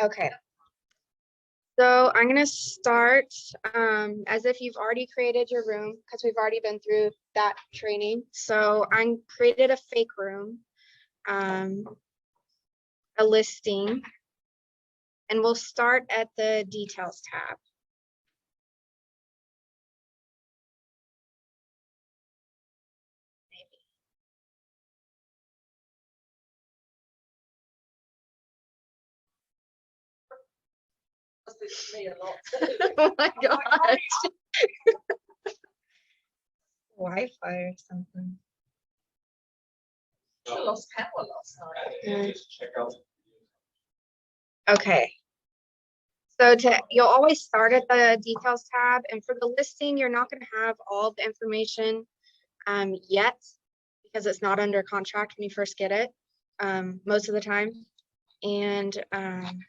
Okay. So I'm going to start as if you've already created your room because we've already been through that training. So I created a fake room, a listing, and we'll start at the details tab. Oh my gosh. Wi-Fi or something. I lost power last night. Okay. So you'll always start at the details tab, and for the listing, you're not going to have all the information yet because it's not under contract when you first get it most of the time. And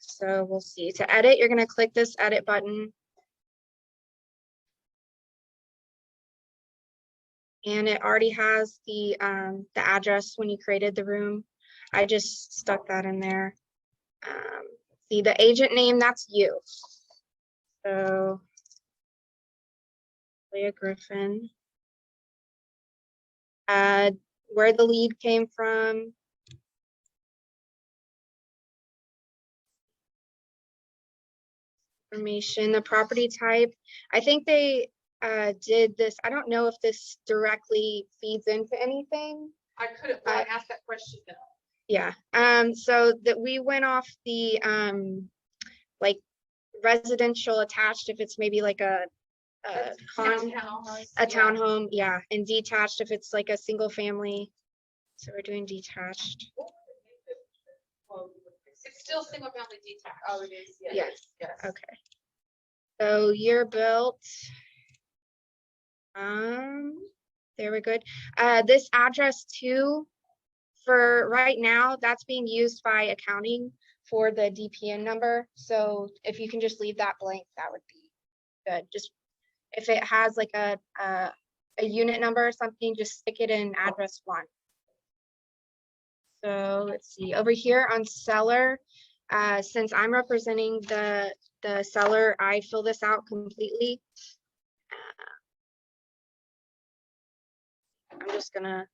so we'll see. To edit, you're going to click this edit button. And it already has the address when you created the room. I just stuck that in there. See the agent name, that's you. So Leah Griffin. Where the lead came from. Information, the property type. I think they did this. I don't know if this directly feeds into anything. I couldn't I asked that question though. Yeah. So that we went off the like residential attached if it's maybe like a townhome, yeah, and detached if it's like a single family. So we're doing detached. It's still single family detached. Oh, it is. Yes. Okay. So year built. There we're good. This address too, for right now, that's being used by accounting for the DPN number. So if you can just leave that blank, that would be good. Just if it has like a unit number or something, just stick it in address 1. So let's see over here on seller. Since I'm representing the seller, I fill this out completely. I'm just gonna.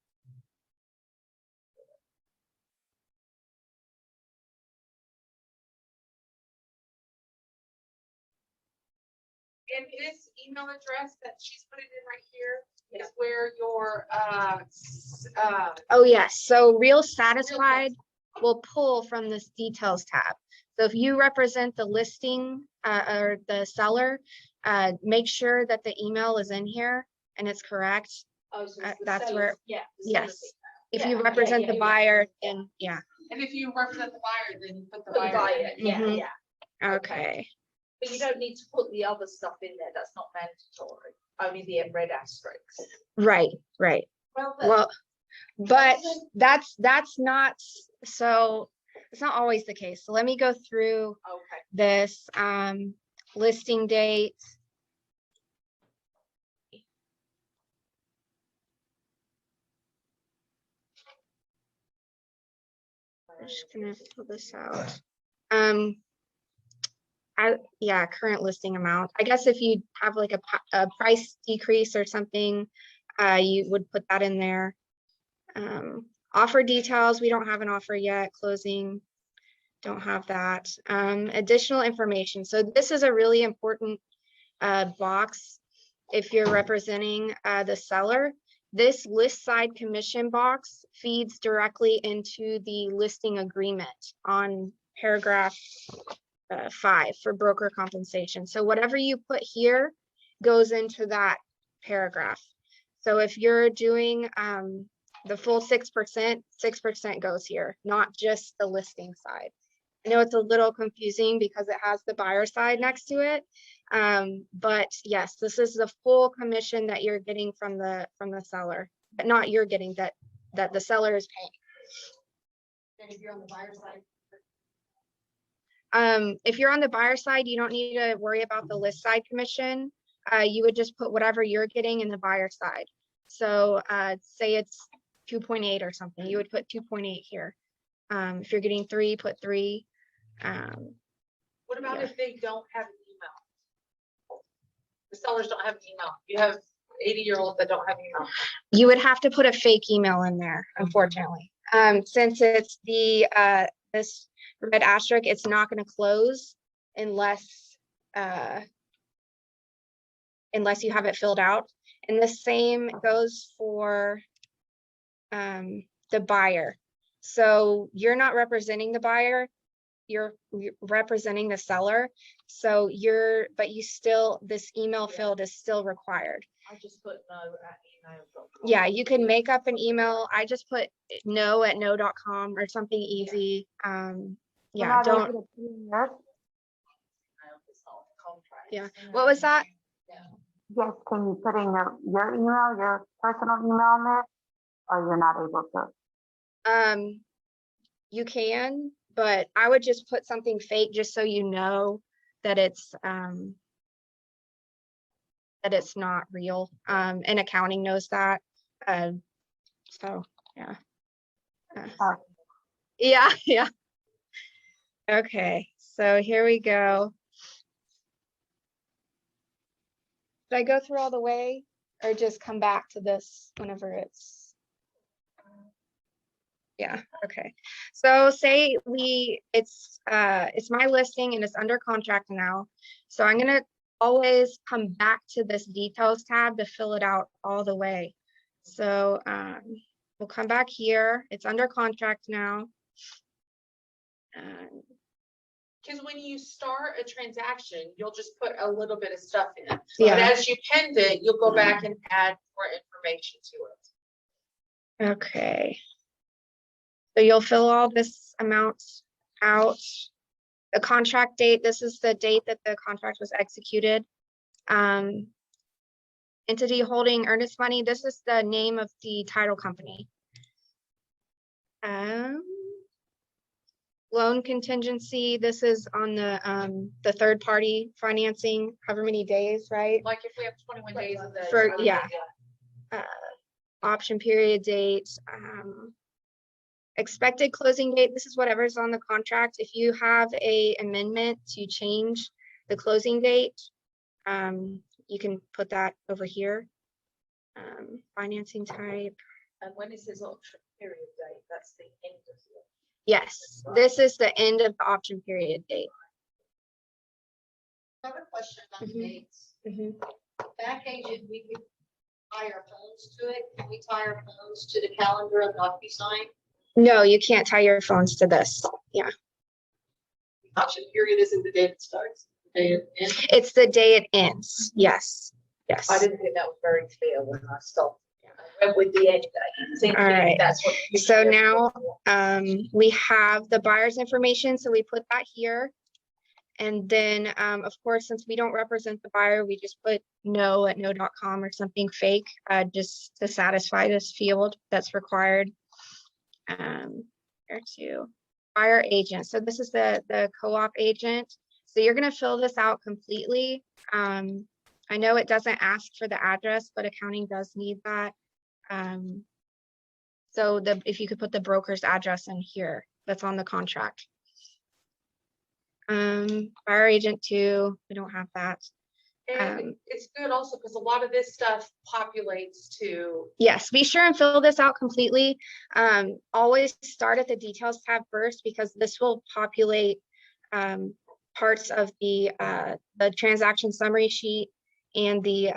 And this email address that she's putting in right here is where your oh yes, so Real Satisfied will pull from this details tab. So if you represent the listing or the seller, make sure that the email is in here and it's correct. Oh, so that's where, yes. If you Yeah, represent the buyer, then yeah. And if you represent the buyer, then you put the buyer in. Mhm. Okay. But you don't need to put the other stuff in there. That's not mandatory. Only the red asterisks. Right. Well, but that's not, so it's not always the case. So let me go through this listing date. I'm just gonna fill this out. Yeah, current listing amount. I guess if you have like a price decrease or something, you would put that in there. Offer details, we don't have an offer yet. Closing, don't have that. Additional information. So this is a really important box if you're representing the seller. This list side commission box feeds directly into the listing agreement on paragraph 5 for broker compensation. So whatever you put here goes into that paragraph. So if you're doing the full 6%, 6% goes here, not just the listing side. I know it's a little confusing because it has the buyer side next to it. But yes, this is the full commission that you're getting from the seller, but not you're getting, that the seller is paying. And if you're on the buyer side. If you're on the buyer side, you don't need to worry about the list side commission. You would just put whatever you're getting in the buyer side. So say it's 2.8 or something, you would put 2.8 here. If you're getting 3, put 3. about Yeah. if they don't have an email? The sellers don't have an email. You have 80-year-olds that don't have email. You would have to put a fake email in there, unfortunately. Since it's this red asterisk, it's not gonna close unless you have it filled out. And the same goes for the buyer. So you're not representing the buyer, you're representing the seller. So this email field is still required. I just put no@email.com. Yeah, you can make up an email. I just put no@no.com or something easy. Yeah, don't. Email is not a contract. Yeah. What was that? Yes, can you put in your email, your personal email in there, or you're not able to? You can, but I would just put something fake just so you know that it's not real. And accounting knows that. So yeah. Yeah, yeah. Okay, so here we go. Did I go through all the way or just come back to this whenever it's? Yeah, okay. So say it's my listing and it's under contract now. So I'm gonna always come back to this details tab to fill it out all the way. So we'll come back here. It's under contract now. Because when you start a transaction, you'll just put a little bit of stuff in. But Yeah, as you pend it, you'll go back and add more information to it. okay. So you'll fill all this amount out. The contract date, this is the date that the contract was executed. Entity holding earnest money, this is the name of the title company. Loan contingency, this is on the third party financing, however many days, right? Like if we have 21 days of the. For- yeah. Option period date, expected closing date, this is whatever's on the contract. If you have a amendment to change the closing date, you can put that over here. Financing type. And when it says option period date, that's the end of the. Yes, this is the end of the option period date. I have a question on Mhm. dates. Mhm. Back agent, we could tie our phones to it. Can we tie our phones to the calendar of DocuSign? No, you can't tie your phones to this. Yeah, Option period isn't the date it starts. The day it ends. it's the day it ends. Yes, yes. I didn't think that was very clear when I stopped. I went with the end date. Thinking All right. that's what. So now we have the buyer's information, so we put that here. And then, of course, since we don't represent the buyer, we just put no@no.com or something fake, just to satisfy this field that's required. Here to buyer agent. So this is the co-op agent. So you're gonna fill this out completely. I know it doesn't ask for the address, but accounting does need that. So if you could put the broker's address in here, that's on the contract. Buyer agent 2, we don't have that. And it's good also because a lot of this stuff populates to. Yes, be sure and fill this out completely. Always start at the details tab first because this will populate parts of the transaction summary sheet and the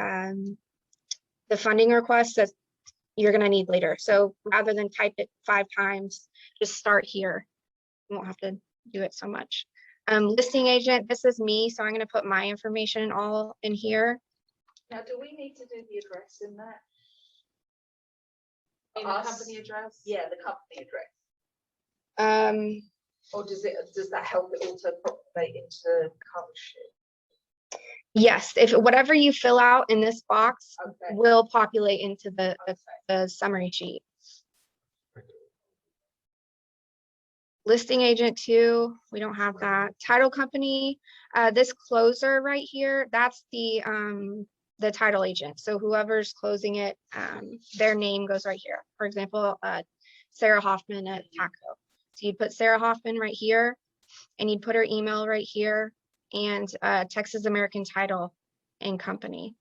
funding request that you're gonna need later. So rather than type it 5 times, just start here. You won't have to do it so much. Listing agent, this is me, so I'm gonna put my information all in here. Now, do we need to do the address in that? In the company address? Yeah, the company address. Or does that help it also populate into the cover sheet? Yes, if whatever you fill out in this box Okay. will populate into the Okay. summary sheet. Listing agent 2, we don't have that. Title company, this closer right here, that's the title agent. So whoever's closing it, their name goes right here. For example, Sarah Hoffman at TACO. So you'd put Sarah Hoffman right here, and you'd put her email right here, and Texas American Title and Company.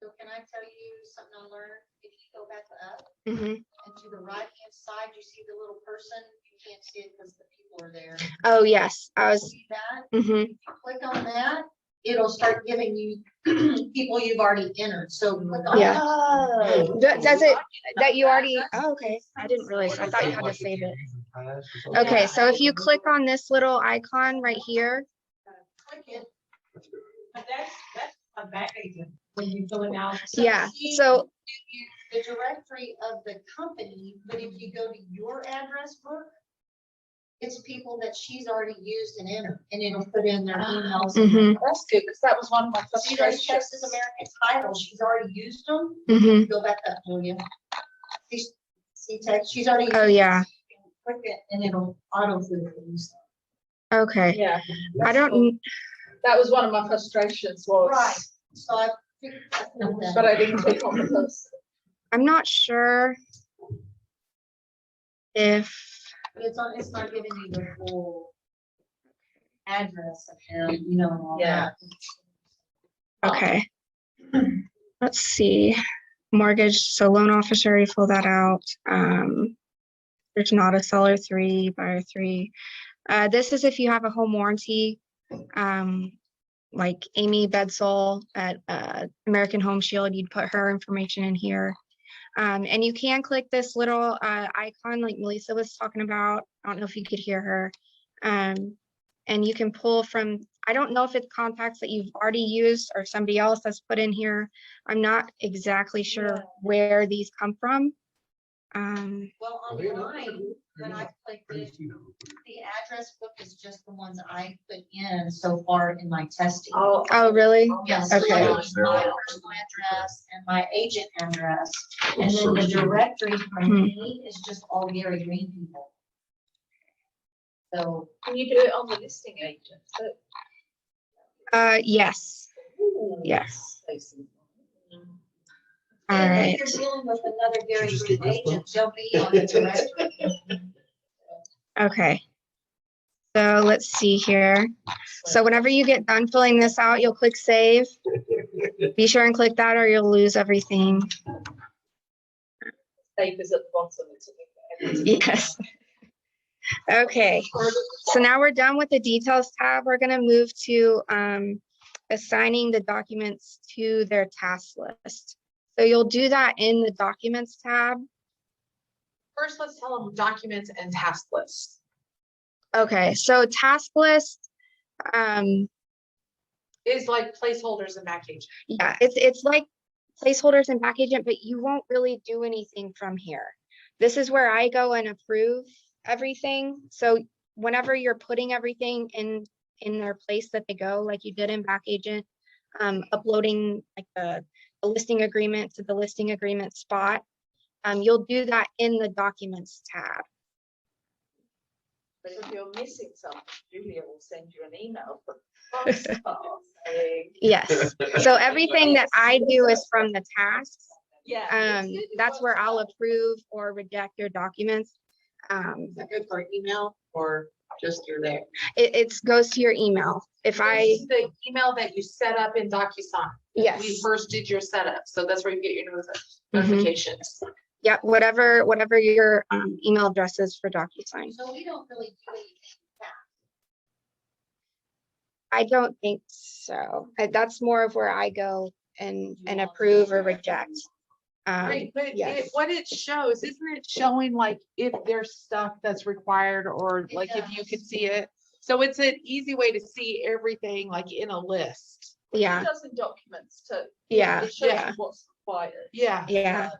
So can I tell you something I learned? If you go back up Mhm. and to the right-hand side, you see the little person? You can't see it because the people are there. Oh, yes, I was, See that? mhm. If you click on that, it'll start giving you people you've already entered. So click on Yeah. that. Oh. Does it, that you already, oh, okay, I didn't realize, I thought you had to save it. Okay, so if you click on this little icon right here, Click it. But that's a back agent when you fill it out. yeah, see, so, The directory of the company, but if you go to your address book, it's people that she's already used and entered, and it'll put in their emails. mhm, That's good, because that was one of my See those frustrations. Texas American Title, she's already used them. mhm. Go back up, Julia. See, text, she's already. Oh, used yeah. them. Click it and it'll autofill these. Okay, Yeah. I don't, That was one of my frustrations was. Right. So I figured that. But I didn't click on the post. I'm not sure if, It's not giving you the full address of him, you know, and all Yeah. that. okay. Let's see, mortgage, so loan officer, already fill that out. There's not a seller 3, buyer 3. This is if you have a home warranty, like Amy Bedsole at American Home Shield, you'd put her information in here. And you can click this little icon like Melissa was talking about. I don't know if you could hear her. And you can pull from, I don't know if it's contacts that you've already used or somebody else has put in here. I'm not exactly sure where these come from. Well, on mine, when I clicked it, the address book is just the ones I put in so far in my testing. Oh, really? Yes. Okay. My personal address and my agent address, and then the directory from me is just all Gary Green people. So. Can you do it on the listing agent? Yes. Yes. All And right. if you're dealing with another Gary Green agent, they'll be on the directory. Okay. So let's see here. So whenever you get done filling this out, you'll click save. Be sure and click that or you'll lose everything. Save is at the bottom. Yes. Okay. So now we're done with the details tab. We're going to move to assigning the documents to their task list. So you'll do that in the documents tab. First, let's tell them documents and task lists. Okay, so task list, Is like placeholders and back agent. yeah, it's like placeholders and back agent, but you won't really do anything from here. This is where I go and approve everything. So whenever you're putting everything in their place that they go, like you did in back agent, uploading like the listing agreement to the listing agreement spot, you'll do that in the documents tab. But if you're missing something, Julia will send you an email. Saying, Yes, so everything that I do is from the tasks. yeah. That's where I'll approve or reject your documents. Is that good for email or just you're there? It goes to your email. If I, The email that you set up in DocuSign. We yes, first did your setup, so that's where you get your Mhm. notifications. yeah, whatever your email address is for DocuSign. So we don't really do anything with that. I don't think so. That's more of where I go and approve or reject. Right, but yes. what it shows, isn't it showing like if there's stuff that's required or like if you could see it? So it's an easy way to see everything like in a list. Yeah, It does in documents too. yeah, It shows yeah. what's required. Yeah. yeah.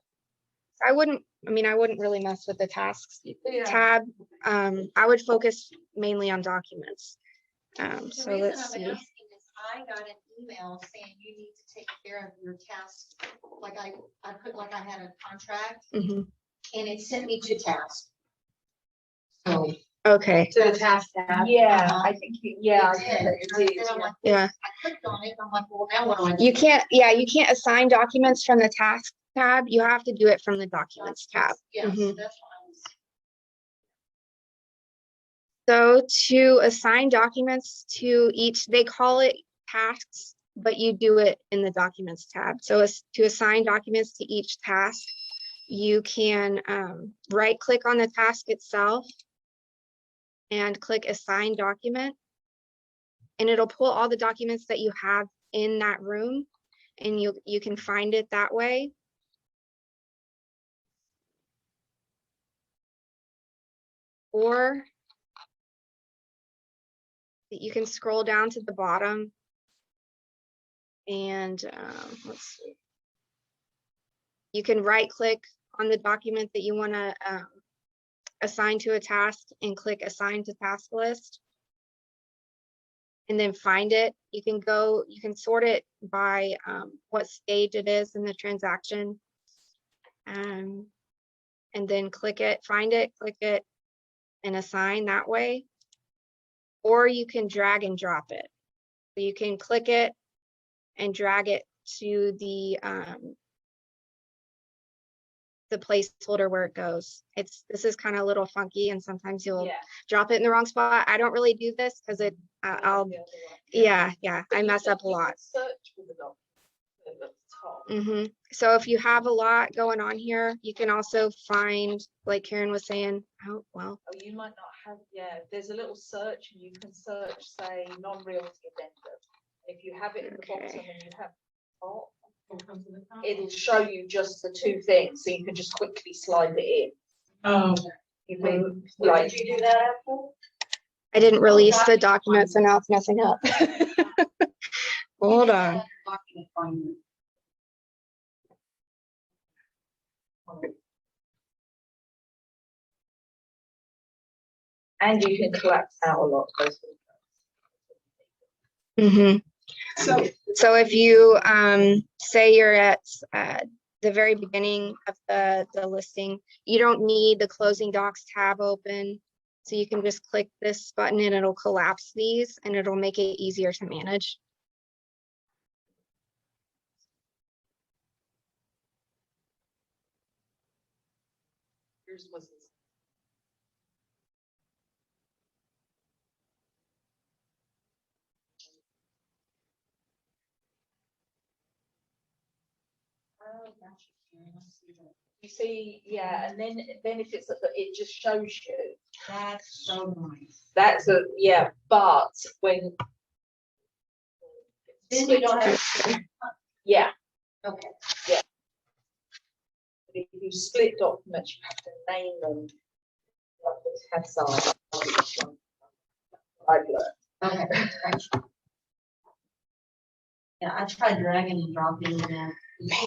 I wouldn't really mess with the tasks Yeah. tab. I would focus mainly on documents. The So reason let's I'm see. asking is I got an email saying you need to take care of your tasks. Like I put like I had a contract Mhm. and it sent me to task. So. Okay, To the task tab. Yeah, Uh-huh. I think, yeah, It did. it did. And I'm like, yeah. I clicked on it and I'm like, well, now what do I do? You can't assign documents from the task tab. You have to do it from the documents tab. Yes, Mhm. that's what I was. So to assign documents to each, they call it tasks, but you do it in the documents tab. So as to assign documents to each task, you can right click on the task itself and click assign document. And it'll pull all the documents that you have in that room, and you can find it that way. Or you can scroll down to the bottom and let's see. You can right click on the document that you want to assign to a task and click assign to task list. And then find it. You can sort it by what stage it is in the transaction. And then click it, find it, click it, and assign that way. Or you can drag and drop it. So you can click it and drag it to the placeholder where it goes. This is kind of a little funky, and sometimes you'll drop it in the wrong spot. I don't really do this because I'll yeah, I mess up a lot. Search for the document at the top. So if you have a lot going on here, you can also find, like Karen was saying, oh well. Oh, you might not have, there's a little search and you can search, say, non-realty addendum. If you have it in the bottom and you have top, it'll show you just the two things, so you can just quickly slide it in. Oh. You can, like, did you do that, Apple? I didn't release the document, so now it's messing up. Hold on. And you can collapse out a lot. So if you say you're at the very beginning of the listing, you don't need the closing docs tab open. So you can just click this button and it'll collapse these, and it'll make it easier to manage. Here's what's this. You see, and then if it's at the, it just shows you. That's so nice. That's but when Then you don't have. okay. Okay. If you split documents, you have to name them. Like the tab side. I've learned. Okay. Yeah, I tried dragging and dropping and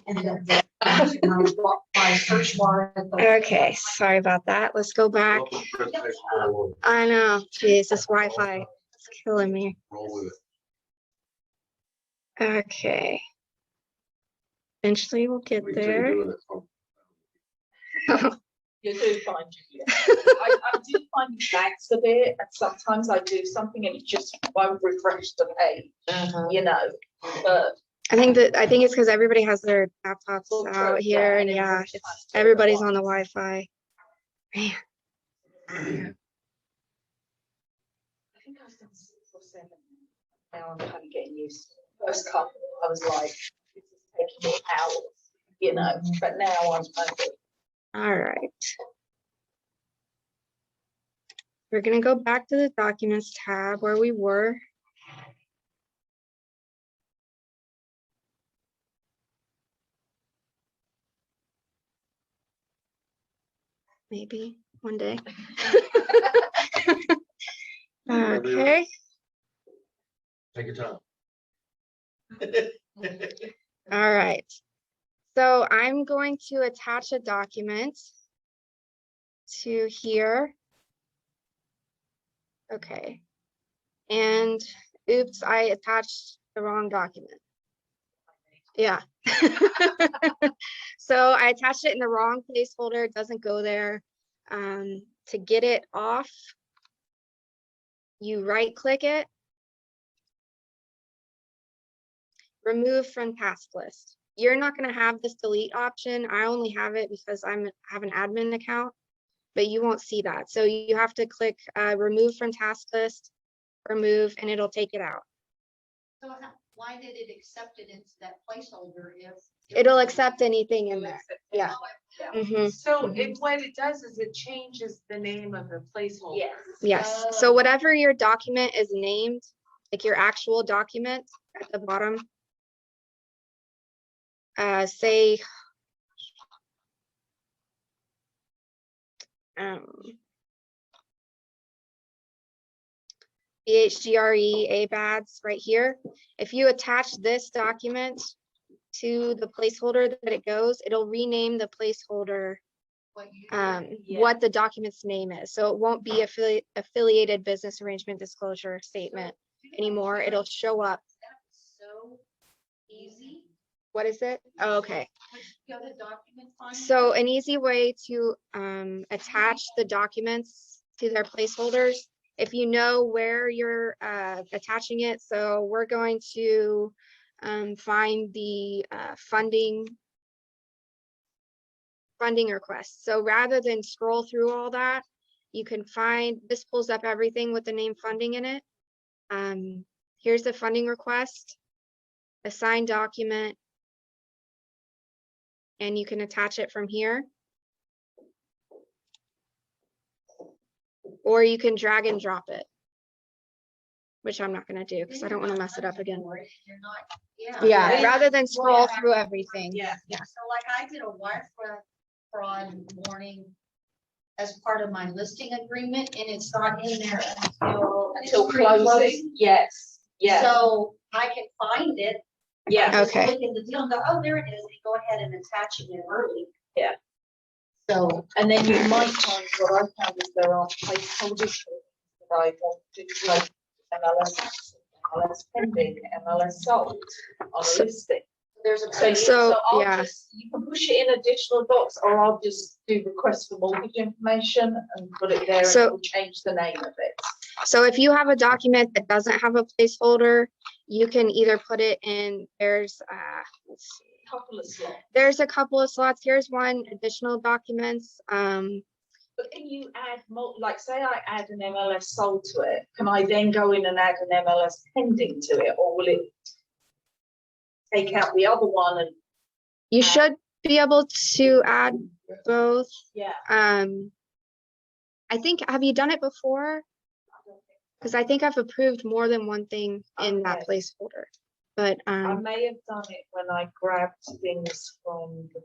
ended up my search bar. Okay, sorry about that. Let's go back. I know, geez, this Wi-Fi is killing me. Okay. Eventually we'll get there. You do find you. I do find lags a bit, and sometimes I do something and it just won't refresh the page. You know, but I think it's because everybody has their laptops out here, and everybody's on the Wi-Fi. Man. I think I've done 6 or 7. Now I'm kind of getting used to it. First couple, I was like, this is taking me hours, you know, but now I'm kind of. All right. We're going to go back to the documents tab where we were. Maybe one day. Okay. Take your time. All right. So I'm going to attach a document to here. Okay. And oops, I attached the wrong document. Yeah. So I attached it in the wrong placeholder. It doesn't go there. To get it off, you right click it. Remove from task list. You're not going to have this delete option. I only have it because I have an admin account. but you won't see that. So you have to click remove from task list, remove, and it'll take it out. So why did it accept it into that placeholder if? It'll accept anything in there. Yeah. Mhm. So Mhm. what it does is it changes the name of the placeholder. Yes. Yes, so whatever your document is named, like your actual document at the bottom. Say. BHGRE ABADS right here. If you attach this document to the placeholder that it goes, it'll rename the placeholder what the document's name is. So it won't be affiliated business arrangement disclosure statement anymore. It'll show up. So easy. What is it? Oh, okay. Go to document finder. So an easy way to attach the documents to their placeholders, if you know where you're attaching it. So we're going to find the funding request. So rather than scroll through all that, you can find, this pulls up everything with the name funding in it. Here's the funding request, assign document, and you can attach it from here. Or you can drag and drop it, which I'm not gonna do because I don't want to mess it up again. You're not, Yeah, rather than scroll through everything. Yeah. So like I did a wire fraud warning as part of my listing agreement and it's not in there Until closing, yes, yes, So I can find it. yeah. Just Okay. Look in the deal and go, oh, there it is. And go ahead and attach it in early. Yeah. So, And then you might find what I found is there are placeholders that I want to like MLS, MLS pending, MLS sold on a listing. there's a. So, I'll yeah. just, you can push it in additional docs, or I'll just do request for mortgage information and put it there and So- it'll change the name of it. So if you have a document that doesn't have a placeholder, you can either put it in, there's let's see. Couple of slots. There's a couple of slots. Here's one, additional documents. But can you add more, like say I add an MLS sold to it, can I then go in and add an MLS pending to it, or will it take out the other one and, You should be able to add both. yeah. I think, have you done it before? Because I think I've approved more than one thing in that Okay. placeholder. But I may have done it when I grabbed things from the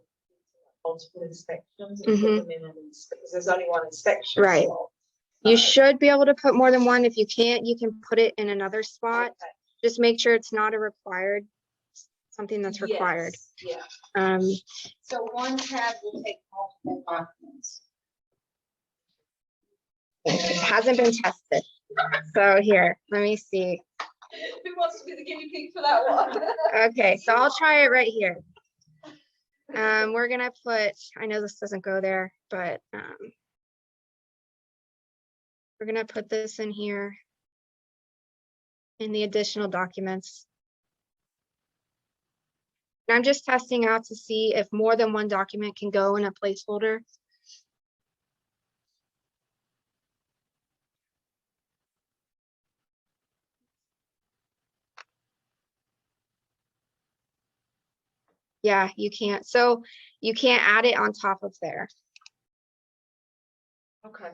multiple inspections and put them in, because there's only one inspection. Right. slot. you should be able to put more than one. If you can't, you can put it in another spot. Okay. Just make sure it's not a required, something that's required. Yes, yeah. So one tab will take multiple documents. It hasn't been tested. So here, let me see. Who wants to be the guinea pig for that one? Okay, so I'll try it right here. We're gonna put, I know this doesn't go there, but we're gonna put this in here in the additional documents. And I'm just testing out to see if more than one document can go in a placeholder. Yeah, you can't. So you can't add it on top of there. Okay.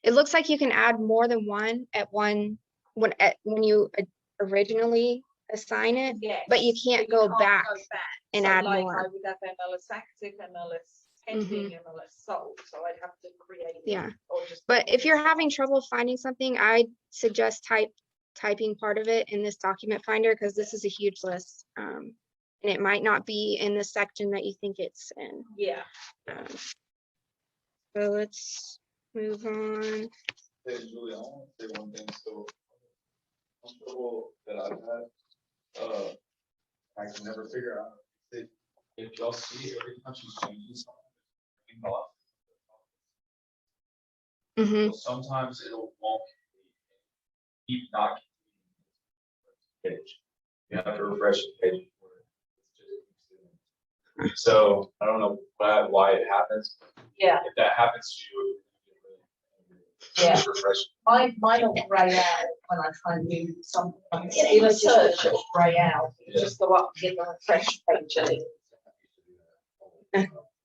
It looks like you can add more than one at one when you originally assign it, Yes. but you can't go back and So add like more. I would have MLS active, MLS pending, MLS sold, so I'd have to create. it, Yeah. or just But put if you're it having trouble finding something, I suggest typing part of it in this document finder because this is a huge list. And it might not be in the section that you think it's in. Yeah. So let's move on. Hey, Julie, I want to say one thing, so comfortable that I've had, I can never figure out if y'all see every time she's changing something. Mhm. Sometimes it'll won't keep not. Page. You have to refresh the page. So I don't know why it happens. Yeah, If that happens to you. Yeah. Just refresh. mine will grey out when I try and do something. In a search, it'll grey out. You just go up and get the refresh page.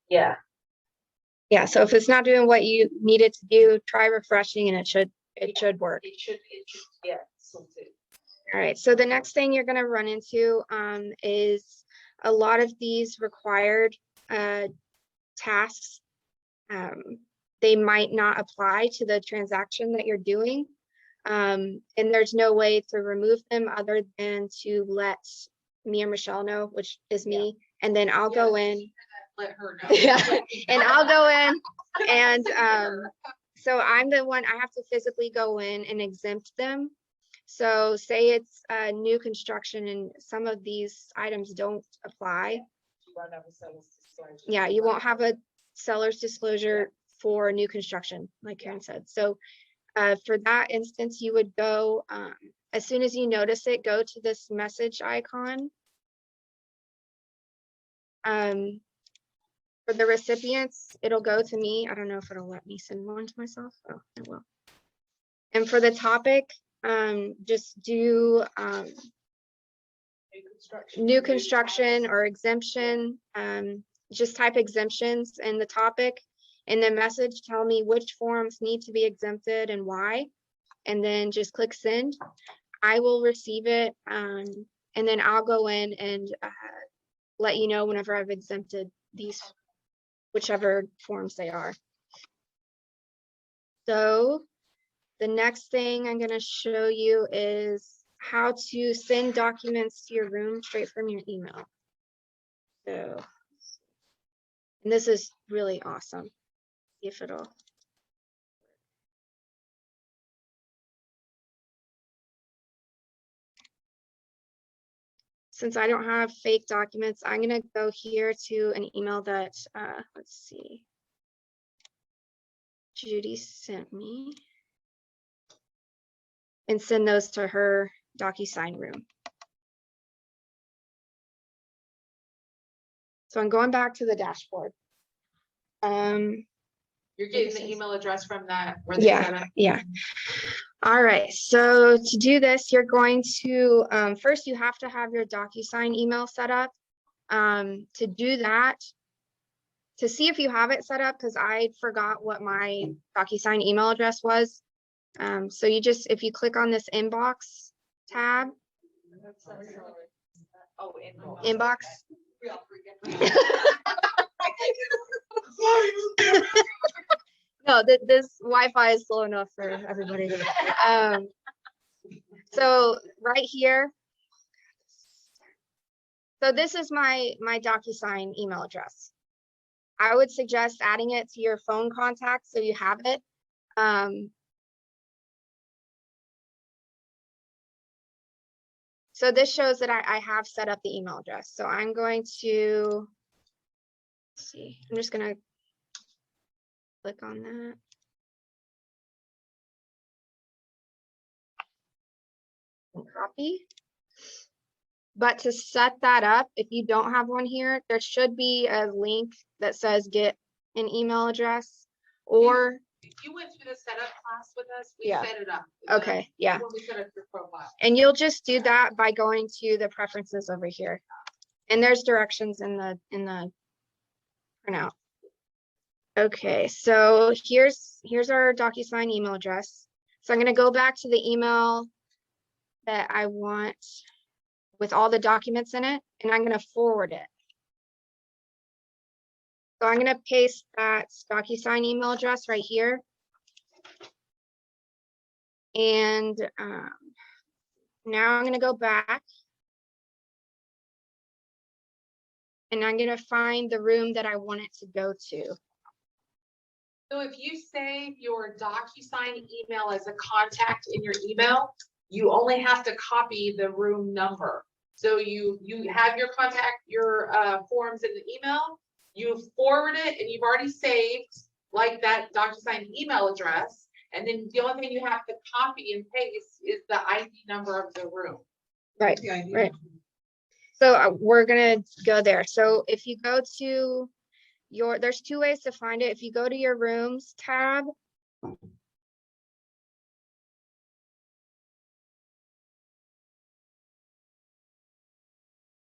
Yeah, Yeah, so if it's not doing what you need it to do, try refreshing and it should work. it should, yeah, sorted. All right, so the next thing you're gonna run into is a lot of these required tasks. They might not apply to the transaction that you're doing. And there's no way to remove them other than to let me or Michelle know, which is me, and then I'll go in. Let her know. Yeah, and I'll go in and so I'm the one, I have to physically go in and exempt them. So say it's new construction and some of these items don't apply. Yeah, you won't have a seller's disclosure for new construction, like Karen said. So for that instance, you would go, as soon as you notice it, go to this message icon. For the recipients, it'll go to me. I don't know if it'll let me send one to myself. Oh, it will. And for the topic, just do new construction or exemption. Just type exemptions in the topic and the message, tell me which forms need to be exempted and why, and then just click send. I will receive it, and then I'll go in and let you know whenever I've exempted these, whichever forms they are. So the next thing I'm going to show you is how to send documents to your room straight from your email. So, and this is really awesome. See if it'll. Since I don't have fake documents, I'm going to go here to an email that, let's see, Judy sent me, and send those to her DocuSign room. So I'm going back to the dashboard. You're getting the email address from that. Where they set Yeah, up. yeah. All right, so to do this, you're going to, first you have to have your DocuSign email set up. To do that, to see if you have it set up, because I forgot what my DocuSign email address was. So you just, if you click on this inbox tab, Oh, inbox. No, this Wi-Fi is slow enough for everybody. So right here. So this is my DocuSign email address. I would suggest adding it to your phone contacts so you have it. So this shows that I have set up the email address. So I'm going to, let's see, I'm just gonna click on that. And copy. But to set that up, if you don't have one here, there should be a link that says get an email address, or If you went through the setup class with us, we Yeah. set it up. okay, yeah. When we set up your profile. And you'll just do that by going to the preferences over here. And there's directions in the printout. Okay, so here's our DocuSign email address. So I'm going to go back to the email that I want with all the documents in it, and I'm going to forward it. So I'm going to paste that DocuSign email address right here. And now I'm going to go back. And I'm going to find the room that I want it to go to. So if you save your DocuSign email as a contact in your email, you only have to copy the room number. So you have your contact, your forms in the email, you forward it, and you've already saved like that DocuSign email address. And then the only thing you have to copy and paste is the ID number of the room. Right, right. So we're gonna go there. So if you go to there's two ways to find it. If you go to your rooms tab,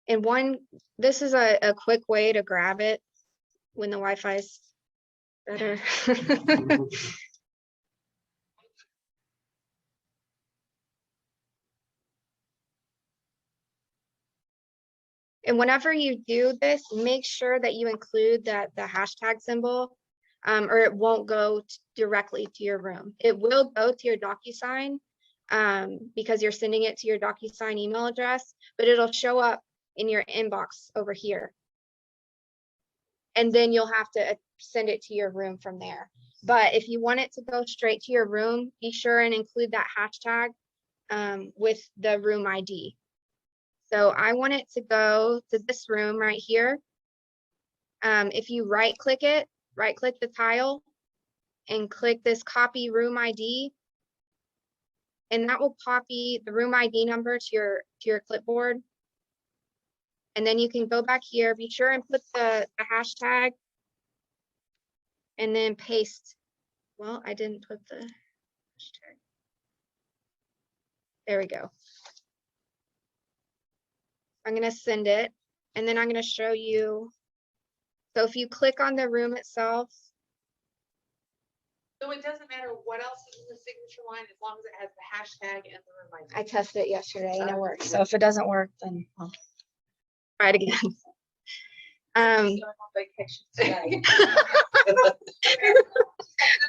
and this is a quick way to grab it when the Wi-Fi is better. And whenever you do this, make sure that you include the hashtag symbol, or it won't go directly to your room. It will go to your DocuSign because you're sending it to your DocuSign email address, but it'll show up in your inbox over here. And then you'll have to send it to your room from there. But if you want it to go straight to your room, be sure and include that hashtag with the room ID. So I want it to go to this room right here. If you right click the tile and click this copy room ID, and that will copy the room ID number to your clipboard. And then you can go back here, be sure and put the hashtag and then paste. Well, I didn't put the hashtag. There we go. I'm going to send it, and then I'm going to show you. So if you click on the room itself, So it doesn't matter what else is in the signature line, as long as it has the hashtag and the room ID. I tested it yesterday and it worked. So if it doesn't work, then I'll try it again. Going on vacation today.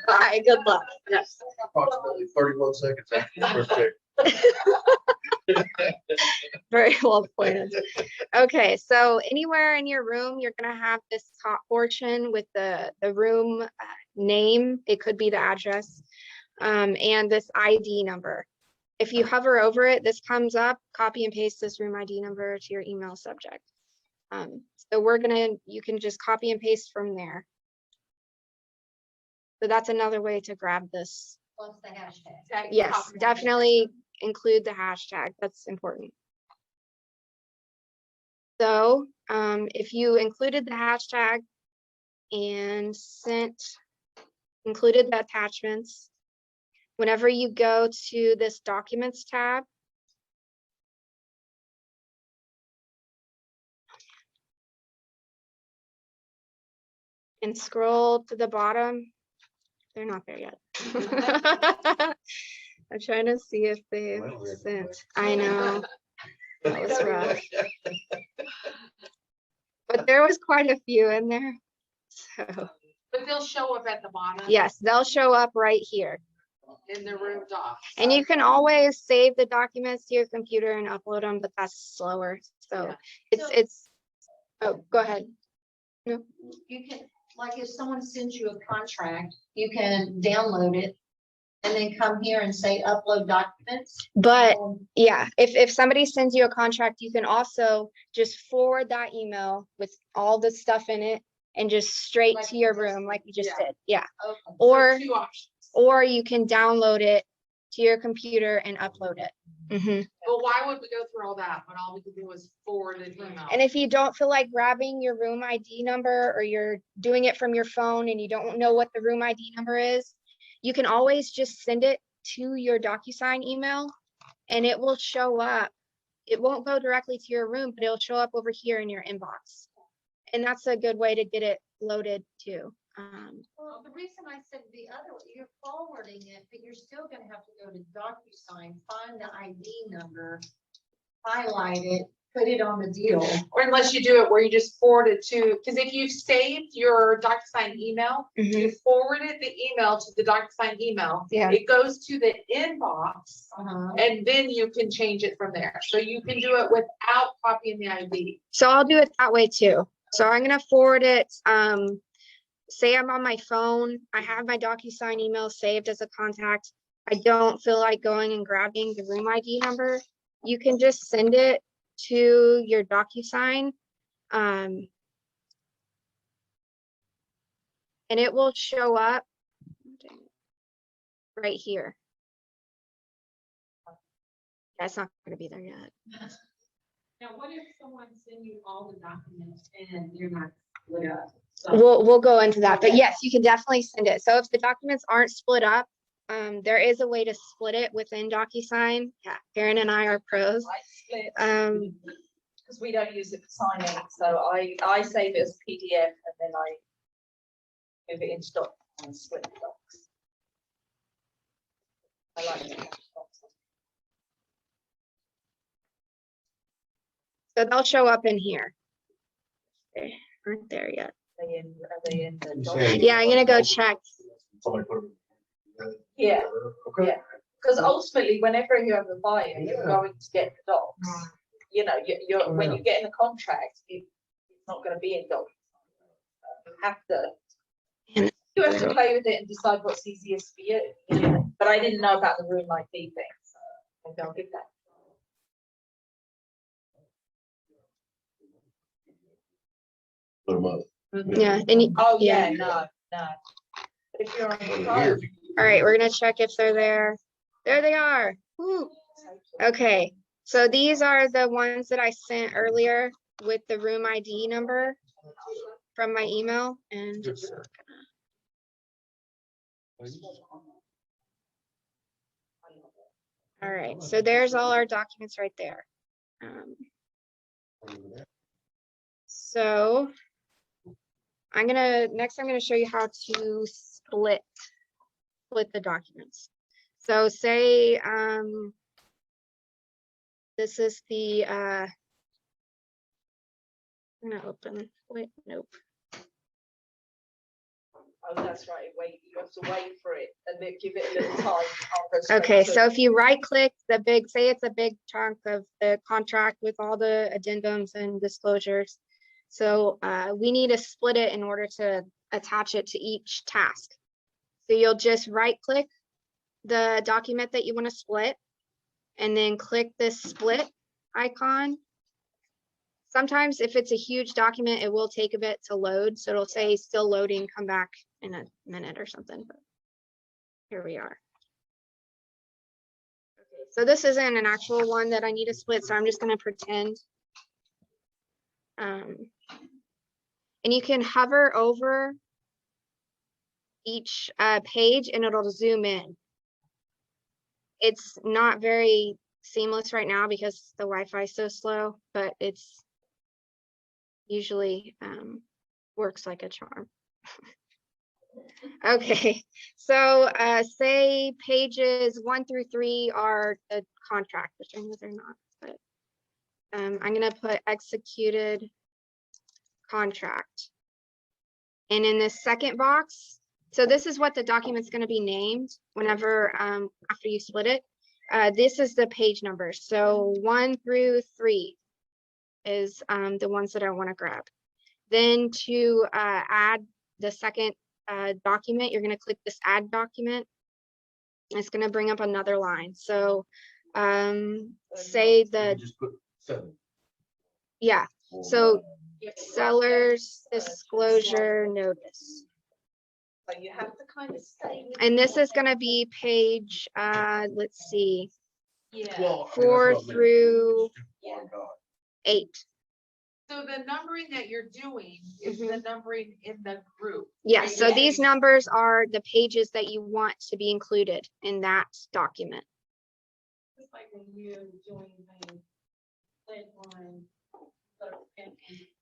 Bye, good luck. Yes. Approximately 31 seconds after the first check. Very well planned. Okay, so anywhere in your room, you're gonna have this top portion with the room name. It could be the address, and this ID number. If you hover over it, this comes up. Copy and paste this room ID number to your email subject. So you can just copy and paste from there. So that's another way to grab this. Plus the hashtag. Tag, Yes, copy. definitely include the hashtag. That's important. So if you included the hashtag and included the attachments, whenever you go to this documents tab, and scroll to the bottom, they're not there yet. I'm trying to see if they sent. I know. That was rough. But there was quite a few in there. So But they'll show up at the bottom. yes, they'll show up right here. In the room docs. And you can always save the documents to your computer and upload them, but that's slower. So Yeah. Oh, go ahead. No. You can, like if someone sends you a contract, you can download it and then come here and say upload documents. But yeah, if somebody sends you a contract, you can also just forward that email with all the stuff in it and just straight Like to your you just room like you just Yeah. did. Yeah. Okay. Or So 2 options. or you can download it to your computer and upload it. Mhm. But why would we go through all that when all we could do was forward an email? And if you don't feel like grabbing your room ID number, or you're doing it from your phone and you don't know what the room ID number is, you can always just send it to your DocuSign email and it will show up. It won't go directly to your room, but it'll show up over here in your inbox. And that's a good way to get it loaded too. Well, the reason I said the other, you're forwarding it, but you're still gonna have to go to DocuSign, find the ID number, highlight it, put it on the deal. Or unless you do it where you just forward it to, because if you've saved your DocuSign email, you forwarded the email to the DocuSign email. Yeah. It goes to the inbox Uh-huh. and then you can change it from there. So you can do it without copying the ID. So I'll do it that way too. So I'm gonna forward it. Say I'm on my phone, I have my DocuSign email saved as a contact. I don't feel like going and grabbing the room ID number. You can just send it to your DocuSign. And it will show up right here. That's not gonna be there yet. Now, what if someone send you all the documents and you're not split up? So- We'll go into that, but yes, you can definitely send it. So if the documents aren't split up, there is a way to split it within DocuSign. Yeah, Karen and I are pros. I split, Um, because we don't use it for signing, so I save it as PDF and then I move it into doc and split the docs. I like to have docs. so they'll show up in here. They aren't there yet. Are they in the You doc? say- Yeah, I'm gonna go check. Somebody put them. Yeah. Okay. Yeah. Because ultimately, whenever you have a buyer, you're Yeah. going to get the docs. You know, you're when you get in a contract, it's not going to be in docs. You have to. And- You have to play with it and decide what's easiest for you. You know? But I didn't know about the room ID thing, so maybe I'll give that. Put them up. Yeah, and Oh yeah. yeah, no. But if you're on the Here, phone, if you- All right, we're gonna check if they're there. There they are. Woo. Okay, so these are the ones that I sent earlier with the room ID number from my email and Good, sir. all right, so there's all our documents right there. So next I'm gonna show you how to split the documents. So say, this is the, I'm gonna open, wait, nope. oh, that's right. Wait, you have to wait for it and then give it a little time. You can't go straight Okay, to so it. if you right click the big, say it's a big chunk of the contract with all the addendums and disclosures. So we need to split it in order to attach it to each task. So you'll just right click the document that you want to split and then click this split icon. Sometimes if it's a huge document, it will take a bit to load. So it'll say still loading, come back in a minute or something. But here we are. So this isn't an actual one that I need to split, so I'm just gonna pretend. And you can hover over each page and it'll zoom in. It's not very seamless right now because the Wi-Fi is so slow, but it's usually works like a charm. Okay, so say pages 1 through 3 are the contract, which I know they're not, but I'm gonna put executed contract. And in the second box, so this is what the document's gonna be named whenever, after you split it. This is the page number. So 1 through 3 is the ones that I wanna grab. Then to add the second document, you're gonna click this add document. It's gonna bring up another line. So say You the, just put 7. yeah, so seller's disclosure notice. So you have to kind of stay. with And this it. is gonna be page, let's see, Yeah. Well, I mean, that's 4 what I meant. through Oh, God. 8. So the numbering that you're doing is the numbering in the group. Yes, so these numbers are the pages that you want to be included in that document. Just like when you're doing a split one.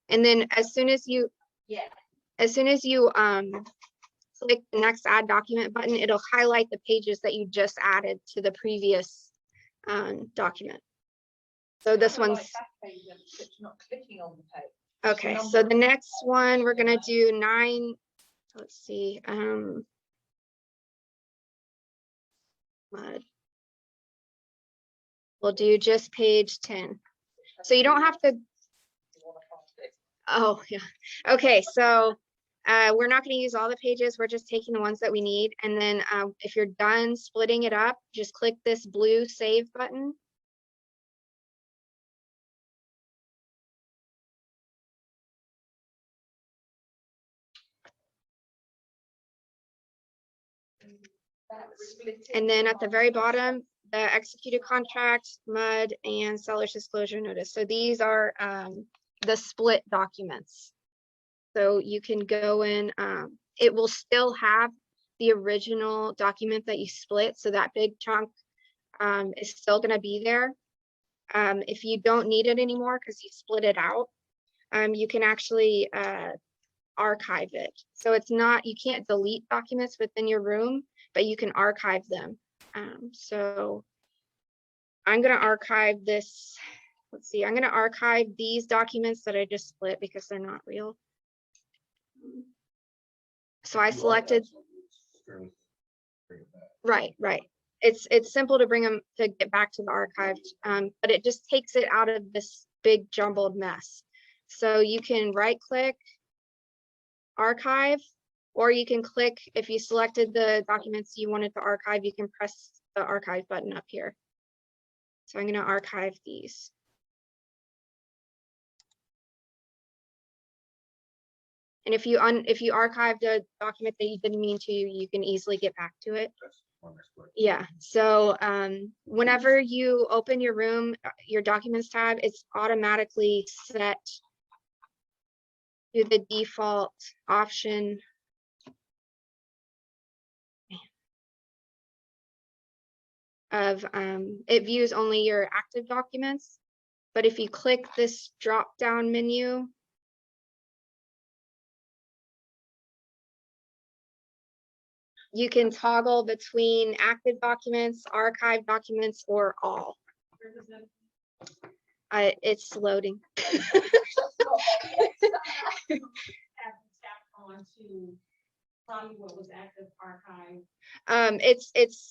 And then as soon as you Yeah. click the next add document button, it'll highlight the pages that you just added to the previous document. So this Kinda one's like back page, but you're not clicking on the page. okay. So the next one we're gonna do 9. Let's see. We'll do just page 10. So you don't have to. You wanna find it. Oh, yeah. Okay, so we're not going to use all the pages. We're just taking the ones that we need. And then if you're done splitting it up, just click this blue save button. That split it. And then at the very bottom, the executed contract, MUD, and seller's disclosure notice. So these are the split documents. So you can go in, it will still have the original document that you split. So that big chunk is still gonna be there. If you don't need it anymore because you split it out, you can actually archive it. So it's not, you can't delete documents within your room, but you can archive them. So I'm gonna archive this. Let's see, I'm gonna archive these documents that I just split because they're not real. So I selected, right. It's simple to bring them to get back to the archive, but it just takes it out of this big jumbled mess. So you can right click, archive, or you can click, if you selected the documents you wanted to archive, you can press the archive button up here. So I'm gonna archive these. And if you archived a document that you didn't mean to, you can easily get back to it. Yeah, so whenever you open your room, your documents tab, it's automatically set to the default option. Of it views only your active documents. But if you click this drop down menu, you can toggle between active documents, archive documents, or all. It's loading.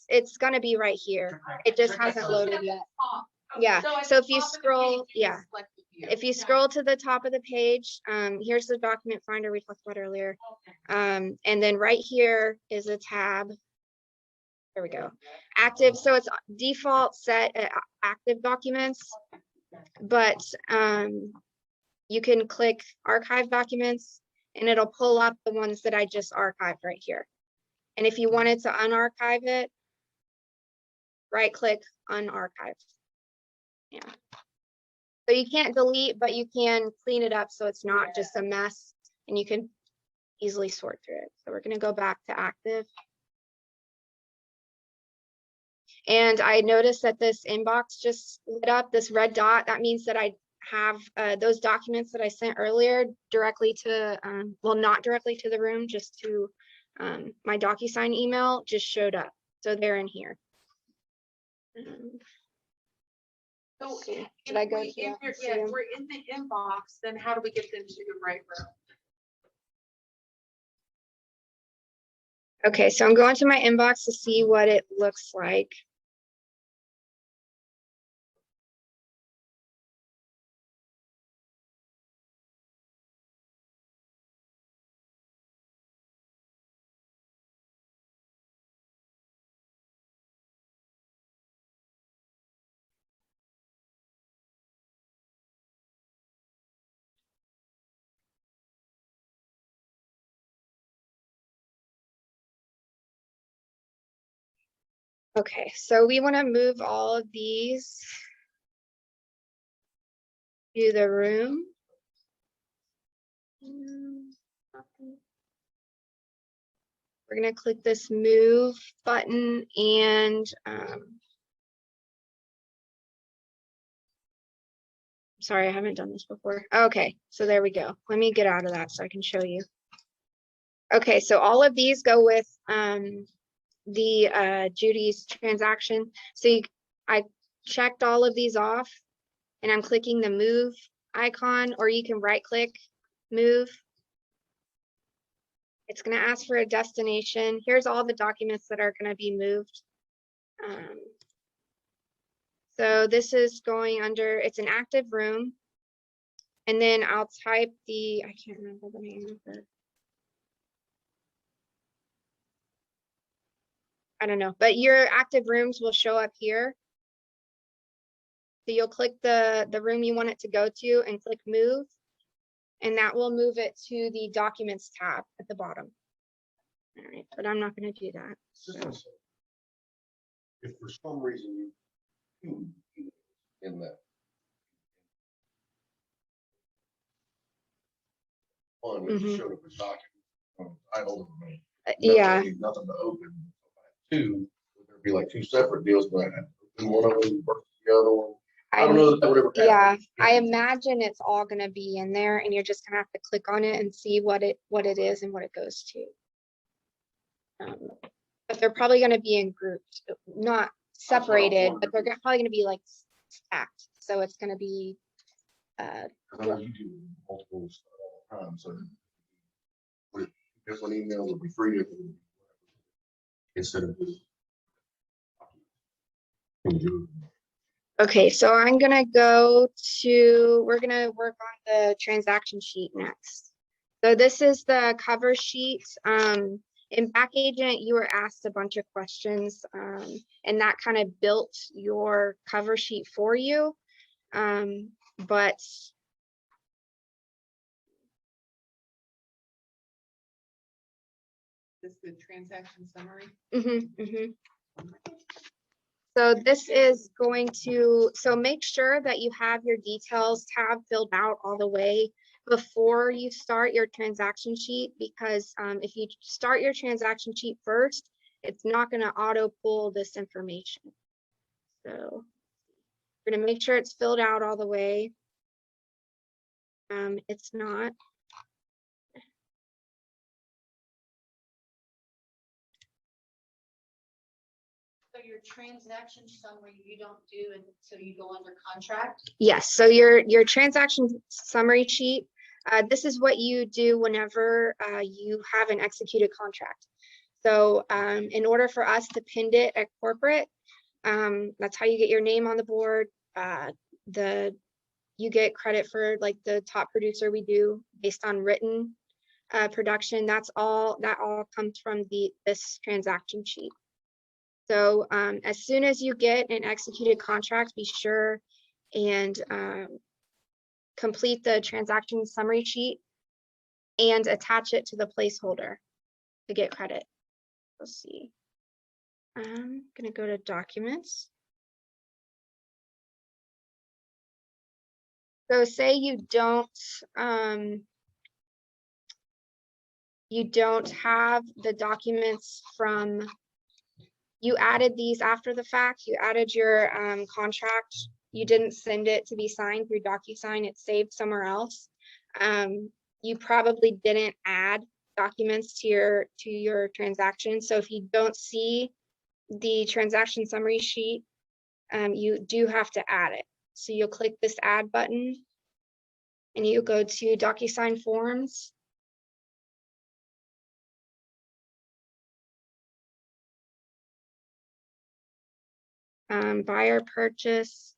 It's gonna be right here. It just hasn't loaded yet. Yeah, so if you scroll, yeah, if you scroll to the top of the page, here's the document finder we talked about earlier. And then right here is a tab. There we go. Active, so it's default set at active documents, but you can click archive documents and it'll pull up the ones that I just archived right here. And if you wanted to unarchive it, right click unarchive. Yeah. So you can't delete, but you can clean it up so it's not just a mess and you can easily sort through it. So we're going to go back to active. And I noticed that this inbox just lit up, this red dot. That means that I have those documents that I sent earlier directly to, well, not directly to the room, just to my DocuSign email just showed up. So they're in here. So Did if I go we, to if that? if we're in the inbox, then how do we get them to the right room? Okay, so I'm going to my inbox to see what it looks like. Okay, so we want to move all of these to the room. We're going to click this move button and sorry, I haven't done this before. Okay, so there we go. Let me get out of that so I can show you. Okay, so all of these go with the Judy's transaction. So I checked all of these off and I'm clicking the move icon, or you can right click, move. It's going to ask for a destination. Here's all the documents that are going to be moved. So this is going under, it's an active room. And then I'll type the, I can't remember the name of it. I don't know, but your active rooms will show up here. So you'll click the room you want it to go to and click move. And that will move it to the documents tab at the bottom. All right, but I'm not going to do that. So. if for some reason you in that. One, it Mhm. showed up as document, title, Yeah, nothing to open. Two, would there be like two separate deals, but I had to open one of them versus the other one? I don't know that that would ever yeah, happen. I imagine it's all gonna be in there and you're just gonna have to click on it and see what it is and what it goes to. But they're probably gonna be in groups, not separated, but they're probably gonna be like stacked. So it's gonna be, Cause I know you do multiple stuff all the time, so. Would different emails would be free different. Instead of just. okay, so I'm gonna we're gonna work on the transaction sheet next. So this is the cover sheet. In Back Agent, you were asked a bunch of questions, and that kind of built your cover sheet for you. But This is the transaction summary. mhm, mhm. So this is going to, so make sure that you have your details tab filled out all the way before you start your transaction sheet, because if you start your transaction sheet first, it's not going to auto pull this information. So we're going to make sure it's filled out all the way. It's not. So your transaction summary, you don't do until you go under contract? Yes, so your transaction summary sheet, this is what you do whenever you have an executed contract. So in order for us to pin it at corporate, that's how you get your name on the board. You get credit for like the top producer we do based on written production. That all comes from this transaction sheet. So as soon as you get an executed contract, be sure and complete the transaction summary sheet and attach it to the placeholder to get credit. Let's see. I'm gonna go to documents. So say you don't have the documents from, you added these after the fact, you added your contract, you didn't send it to be signed through DocuSign, it's saved somewhere else. You probably didn't add documents to your transaction. So if you don't see the transaction summary sheet, you do have to add it. So you'll click this add button and you go to DocuSign forms. Buyer purchase.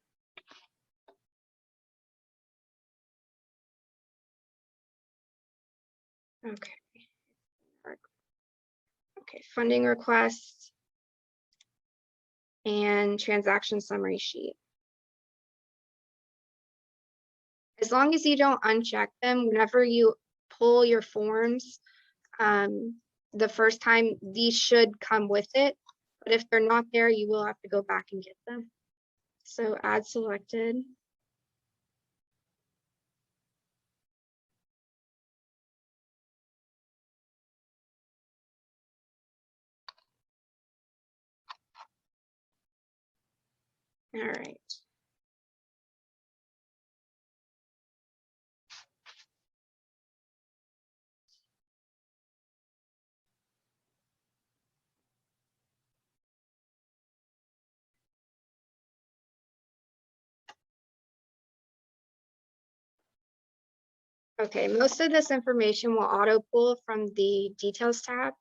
Okay. Okay, funding request and transaction summary sheet. As long as you don't uncheck them, whenever you pull your forms, the first time, these should come with it. But if they're not there, you will have to go back and get them. So add selected. All right. Okay, most of this information will auto pull from the details tab,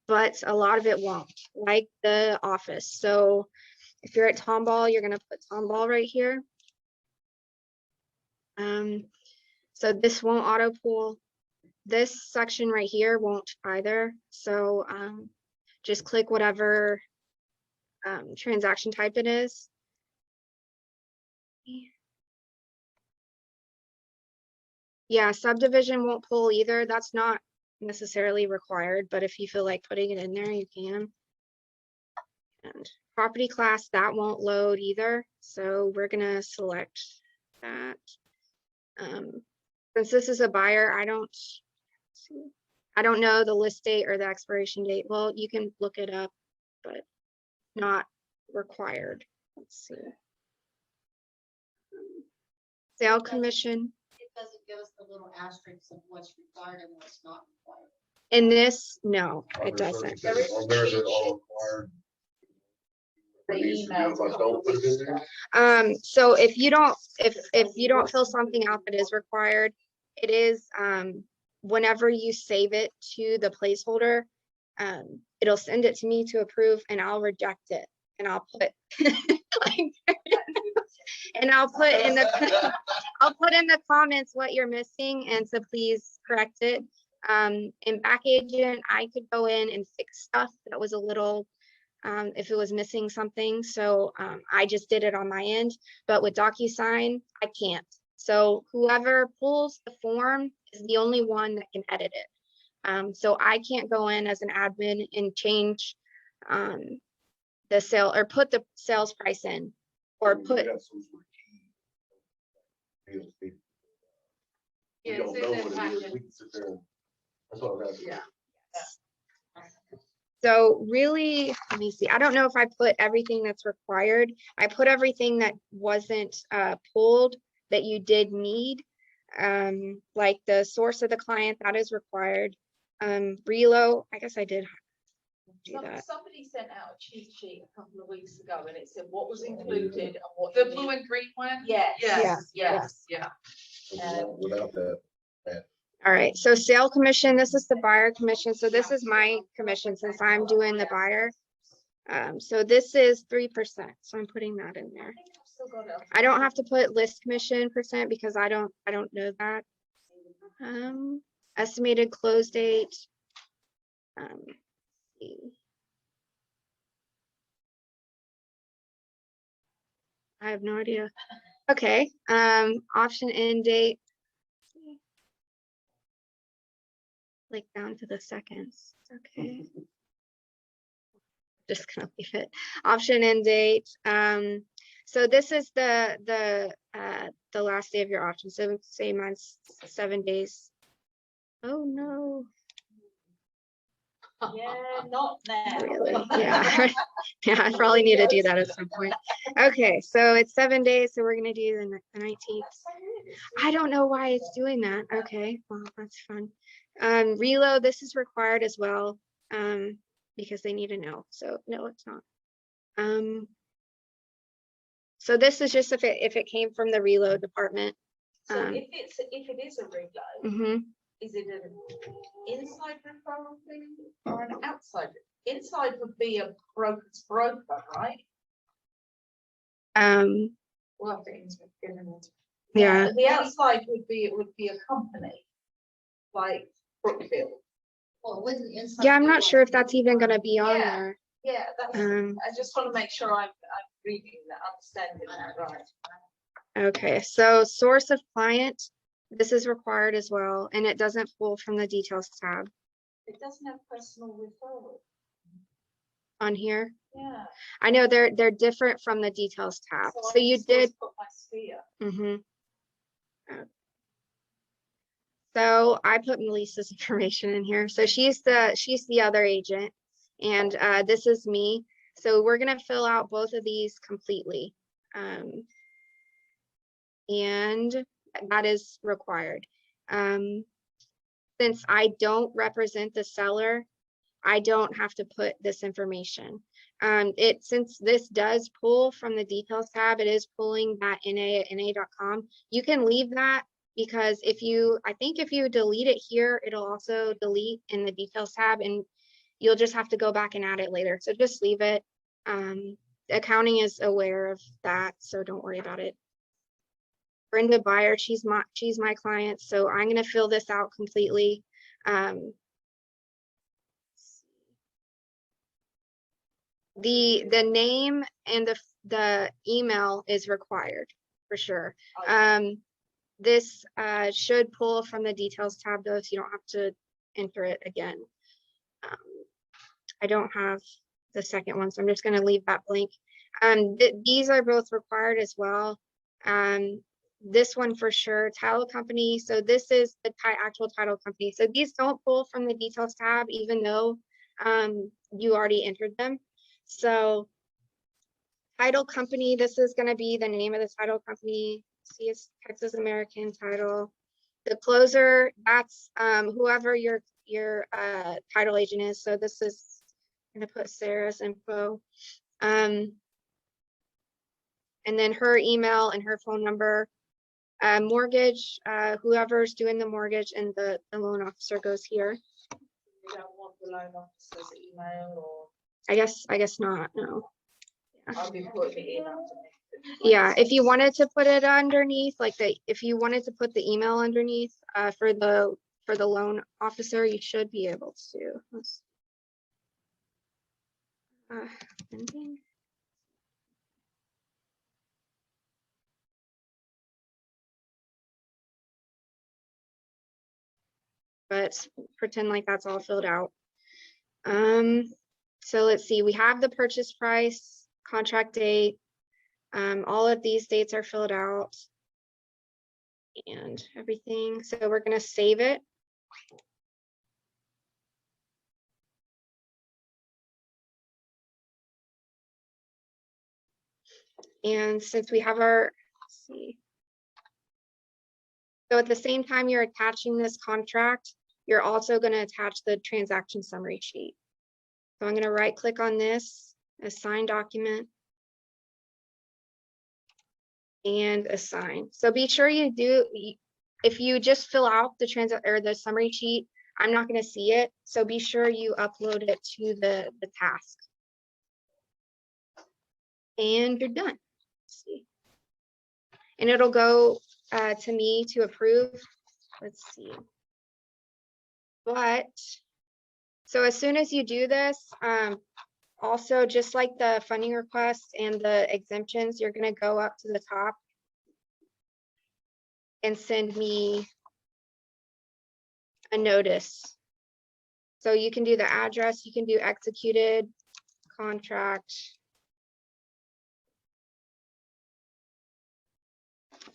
but a lot of it won't, like the office. So if you're at Tomball, you're gonna put Tomball right here. So this won't auto pull. This section right here won't either. So just click whatever transaction type it is. Yeah, subdivision won't pull either. That's not necessarily required, but if you feel like putting it in there, you can. And property class, that won't load either. So we're gonna select that. Since this is a buyer, I don't know the list date or the expiration date. Well, you can look it up, but not required. Let's see. Sale commission. It doesn't give us the little asterisks of what's required and what's not required. In this, no, Are it there certain doesn't. things on there that are required? The It needs to be emails if I a couple don't of put it weeks in there? ago. So if you don't fill something out that is required, it is, whenever you save it to the placeholder, it'll send it to me to approve and I'll reject it. And I'll put, like, and I'll put in the, I'll put in the comments what you're missing and so please correct it. In back agent, I could go in and fix stuff that was a little, if it was missing something. So I just did it on my end, but with DocuSign, I can't. So whoever pulls the form is the only one that can edit it. So I can't go in as an admin and change the sale or put the sales price in or We put, got some sort of key. Deals, people. We Yeah, don't it's in know that what it is. packet. We can sit there. That's what I'm asking. Yeah. so really, let me see. I don't know if I put everything that's required. I put everything that wasn't pulled that you did need. Like the source of the client, that is required. Relo, I guess I did do that. Somebody sent out a cheat sheet a couple of weeks ago and it said what was included and what. The you blue need. and green one? Yes. Yes, Yeah. yes, yeah. Without that. All right, so sale commission, this is the buyer commission. So this is my commission since I'm doing the buyer. So this is 3%. So I'm putting that in there. I think I've still got it. I don't have to put list commission percent because I don't know that. Estimated close date. Let's see. I have no idea. Okay, option end date. Like down to the seconds. Okay. Just gonna leave it. Option end date. So this is the last day of your option. So say mine's 7 days. Oh no, Yeah, not now. really? Yeah. Yeah, I probably need to do that at some point. Okay, so it's 7 days, so we're gonna do the 19th. I don't know why it's doing that. Okay, well, that's fun. Reload, this is required as well, because they need to know. So no, it's not. So this is just if it came from the reload department. So if it is a reload, Mhm. is it an inside referral fee or an outside? Inside would be a broker's broker, right? We'll have to answer it. Yeah. The outside would be a company, like Brookfield. Well, wouldn't the inside Yeah, I'm be not like sure if that's even gonna be on Yeah. there. Yeah, that's, I just want to make sure I'm reading that, understanding that right. Okay, so source of client, this is required as well, and it doesn't pull from the details tab It doesn't have personal referral. on here. Yeah. I know they're different from the details tab. I So you just always did. put my sphere. Mhm. So I put Melissa's information in here. So she's the other agent, and this is me. So we're gonna fill out both of these completely, and that is required. Since I don't represent the seller, I don't have to put this information. Since this does pull from the details tab, it is pulling that NA at na.com. You can leave that because I think if you delete it here, it'll also delete in the details tab and you'll just have to go back and add it later. So just leave it. Accounting is aware of that, so don't worry about it. Brenda Buyer, she's my client, so I'm gonna fill this out completely. The name and the email is required for sure. This should pull from the details tab though, so you don't have to enter it again. I don't have the second one, so I'm just gonna leave that blank. These are both required as well. This one for sure, title company. So this is the actual title company. So these don't pull from the details tab, even though you already entered them. So title company, this is going to be the name of the title company. See, it's Texas American Title. The closer, that's whoever your title agent is. So this is going to put Sarah's info. And then her email and her phone number. Mortgage, whoever's doing the mortgage, and the loan officer goes here. You don't want the loan officer's email, or I guess not, no. I'll be putting it in underneath. Yeah, if you wanted to put it underneath, like if you wanted to put the email underneath for the loan officer, you should be able to. Pending. But pretend like that's all filled out. So let's see, we have the purchase price, contract date. All of these dates are filled out and everything. So we're going to save it. And since we have our, let's see. So at the same time you're attaching this contract, you're also going to attach the transaction summary sheet. So I'm going to right click on this, assign document, and assign. So be sure you do, if you just fill out the summary sheet, I'm not going to see it. So be sure you upload it to the task. And you're done. Let's see. And it'll go to me to approve. Let's see. But so as soon as you do this, also just like the funding requests and the exemptions, you're going to go up to the top and send me a notice. So you can do the address, you can do executed contract.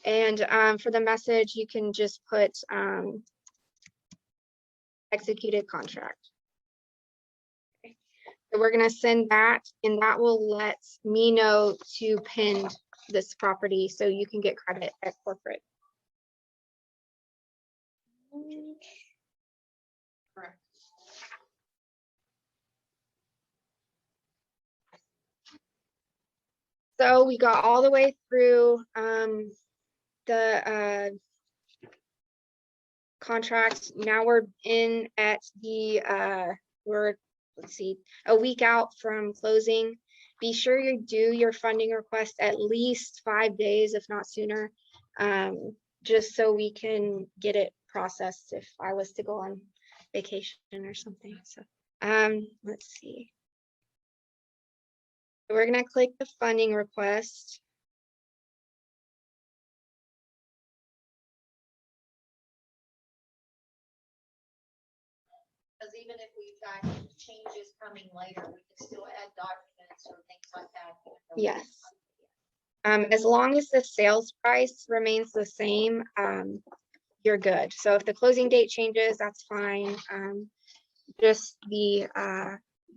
And for the message, you can just put executed contract. Okay. So we're going to send that, and that will let me know to pin this property so you can get credit at corporate. Correct. So we got all the way through the contract. Now we're in at the let's see, a week out from closing. Be sure you do your funding request at least 5 days, if not sooner, just so we can get it processed if I was to go on vacation or something. So let's see. We're gonna click the funding request. Because even if we've got changes coming later, we can still add documents or things like that. even though we- Yes. As long as the sales price remains the same, you're good. So if the closing date changes, that's fine. Just the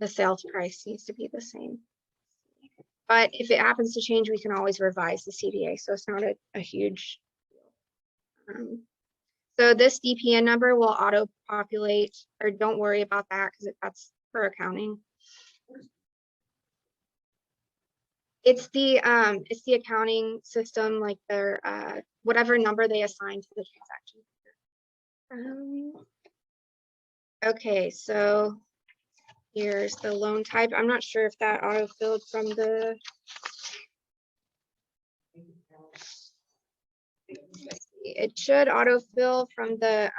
sales price needs to be the same. But if it happens to change, we can always revise the CDA. So it's not a huge deal. So this DPN number will auto-populate, or don't worry about that because that's for accounting. It's the accounting system, like their whatever number they assign to the transaction. Okay, so here's the loan type. I'm not sure if that auto-filled from the. It should autofill from the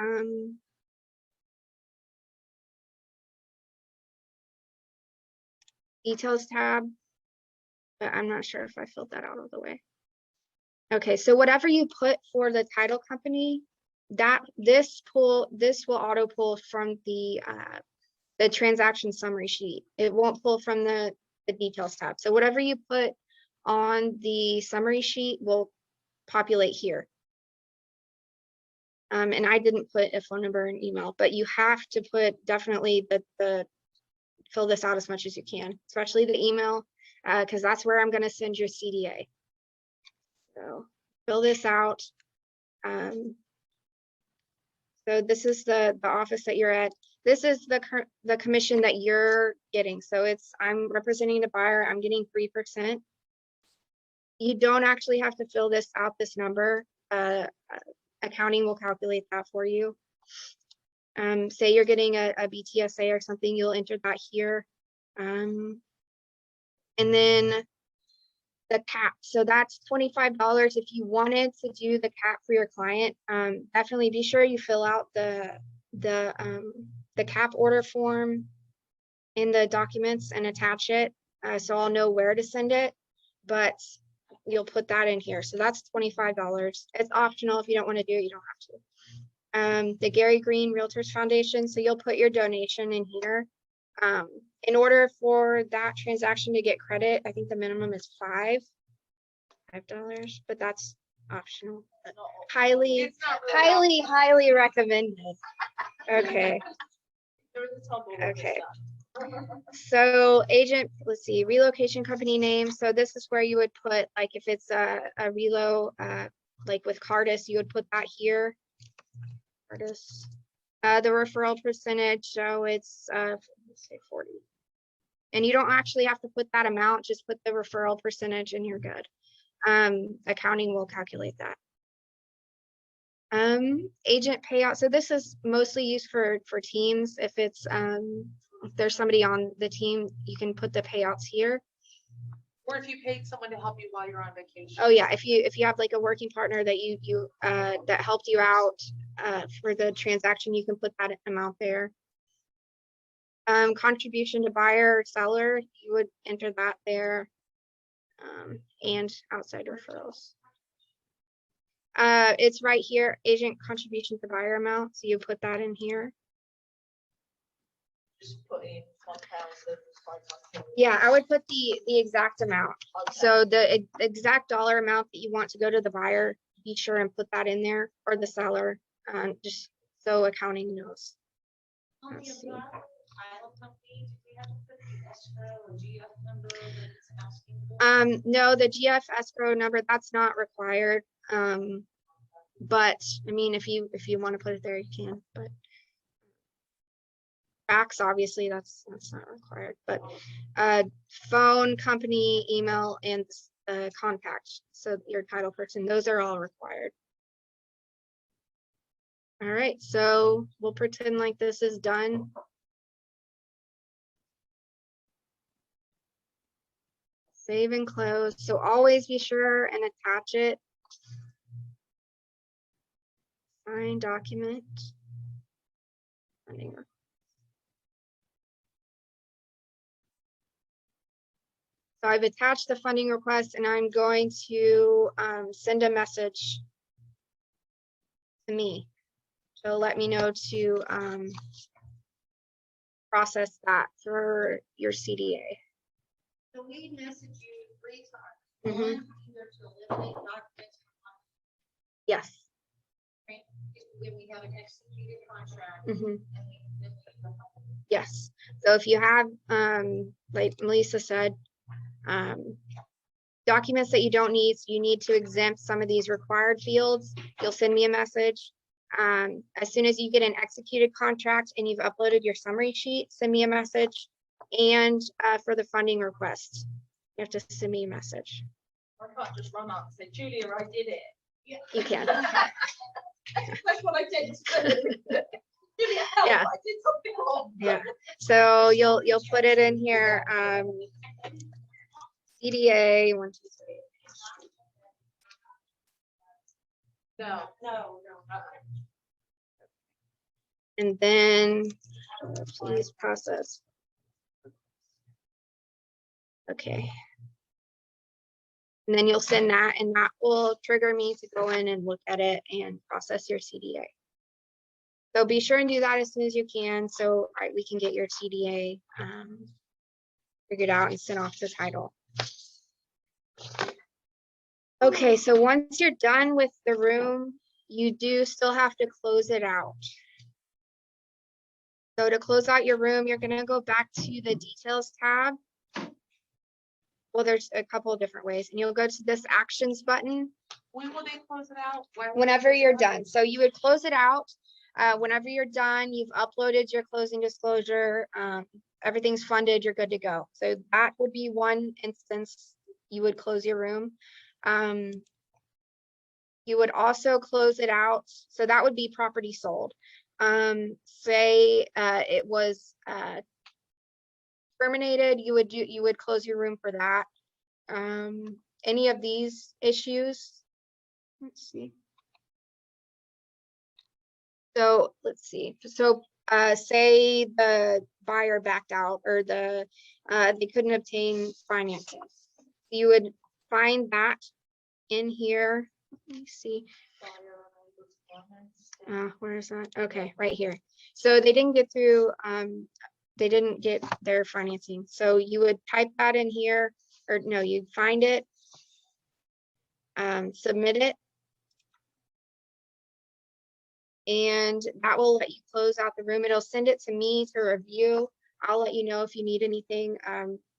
details tab, but I'm not sure if I filled that out all the way. Okay, so whatever you put for the title company, that this will auto pull from the the transaction summary sheet. It won't pull from the details tab. So whatever you put on the summary sheet will populate here. And I didn't put a phone number and email, but you have to put definitely fill this out as much as you can, especially the email, because that's where I'm going to send your CDA. So fill this out. So this is the office that you're at. This is the commission that you're getting. So I'm representing the buyer. I'm getting 3%. You don't actually have to fill this out, this number. Accounting will calculate that for you. Say you're getting a BTSA or something, you'll enter that here. And then the cap. So that's $25 if you wanted to do the cap for your client. Definitely be sure you fill out the cap order form in the documents and attach it. So I'll know where to send it, but you'll put that in here. So that's $25. It's optional. If you don't want to do it, you don't have to. The Gary Green Realtors Foundation. So you'll put your donation in here. In order for that transaction to get credit, I think the minimum is $5, but that's optional. Highly, It's not really highly recommended. Okay. There is a tumble on this Okay. stuff. So agent, let's see, relocation company name. So this is where you would put, like, if it's a relo, like with Cardis, you would put that here. Cardis. The referral percentage, so it's let's say 40. And you don't actually have to put that amount, just put the referral percentage and you're good. Accounting will calculate that. Agent payout. So this is mostly used for teams. If it's if there's somebody on the team, you can put the payouts here. Or if you paid someone to help you while you're on vacation. Oh yeah, if you have like a working partner that that helped you out for the transaction, you can put that amount there. Contribution to buyer or seller, you would enter that there. And outside referrals. It's right here, agent contribution to buyer amount. So you put that in here. Just put in 1,500. Yeah, I would put the exact amount. Okay. So the exact dollar amount that you want to go to the buyer, be sure and put that in there, or the seller, just so accounting knows. On the Let's see. title company, do we have to put the escrow or GF number that it's asking for? No, the GF escrow number, that's not required. But I mean, if you want to put it there, you can, but fax, obviously that's not required, but phone, company, email, and contact. So your title person, those are all required. All right, so we'll pretend like this is done. Save and close. So always be sure and attach it. Sign document. Funding. So I've attached the funding request and I'm going to send a message to me. So let me know to process that for your CDA. So we message you 3 times. Mhm. One, either to eliminate documents Yes. when we have an executed contract. Mhm. And we eliminate the- Yes. So if you have, like Melissa said, documents that you don't need, so you need to exempt some of these required fields, you'll send me a message. As soon as you get an executed contract and you've uploaded your summary sheet, send me a message. And for the funding request, you have to send me a message. I can't just run up and say, Julia, I did it. You can. That's what I did. Julia, help, Yeah. I did something wrong. Yeah. So you'll put it in here. CDA 1, 2, 3. No. And then please process. Okay. And then you'll send that and that will trigger me to go in and look at it and process your CDA. So be sure and do that as soon as you can, so we can get your CDA figured out and sent off to title. Okay, so once you're done with the room, you do still have to close it out. So to close out your room, you're gonna go back to the details tab. Well, there's a couple of different ways, and you'll go to this actions button When will they close it out? When will they whenever close it you're out? done. So you would close it out. Whenever you're done, you've uploaded your closing disclosure, everything's funded, you're good to go. So that would be one instance you would close your room. You would also close it out. So that would be property sold. Say it was terminated, you would close your room for that. Any of these issues, let's see. So let's see. So say the buyer backed out, or they couldn't obtain financing. You would find that in here. Let me see. Where is that? Okay, right here. So they didn't get through, they didn't get their financing. So you would type that in here, or no, you'd find it, submit it, and that will let you close out the room. It'll send it to me to review. I'll let you know if you need anything.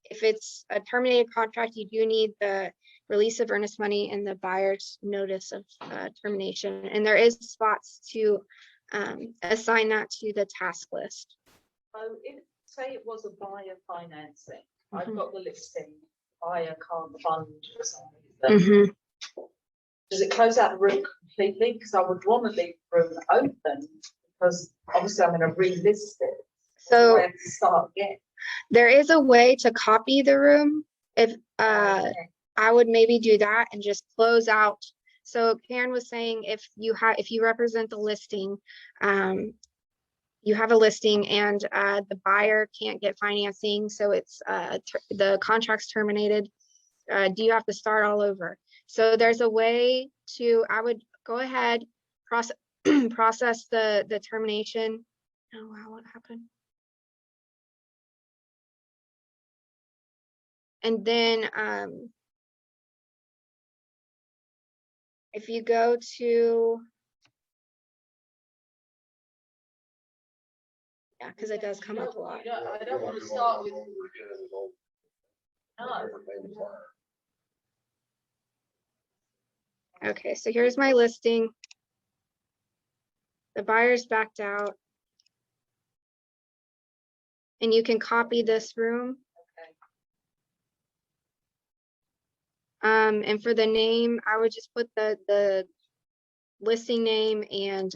If it's a terminated contract, you do need the release of earnest money and the buyer's notice of termination. And there is spots to assign that to the task list. So if, say it was a buyer financing, I've Mhm. got the listing, buyer can't fund for some reason. Does it close out the room completely? Because I would want to leave the room open, because obviously I'm going to relist it. So I have to start again. there is a way to copy the room. If I would maybe do that and just close out. So Karen was saying, if you represent the listing, you have a listing and the buyer can't get financing, so it's the contract's terminated. Do you have to start all over? So there's a way to, I would go ahead, process process the termination. Oh wow, what happened? And then if you go to, yeah, because it does come up a lot. I don't want to start with. No. Okay, so here's my listing. The buyer's backed out. And you can copy this room. And for the name, I would just put the listing name and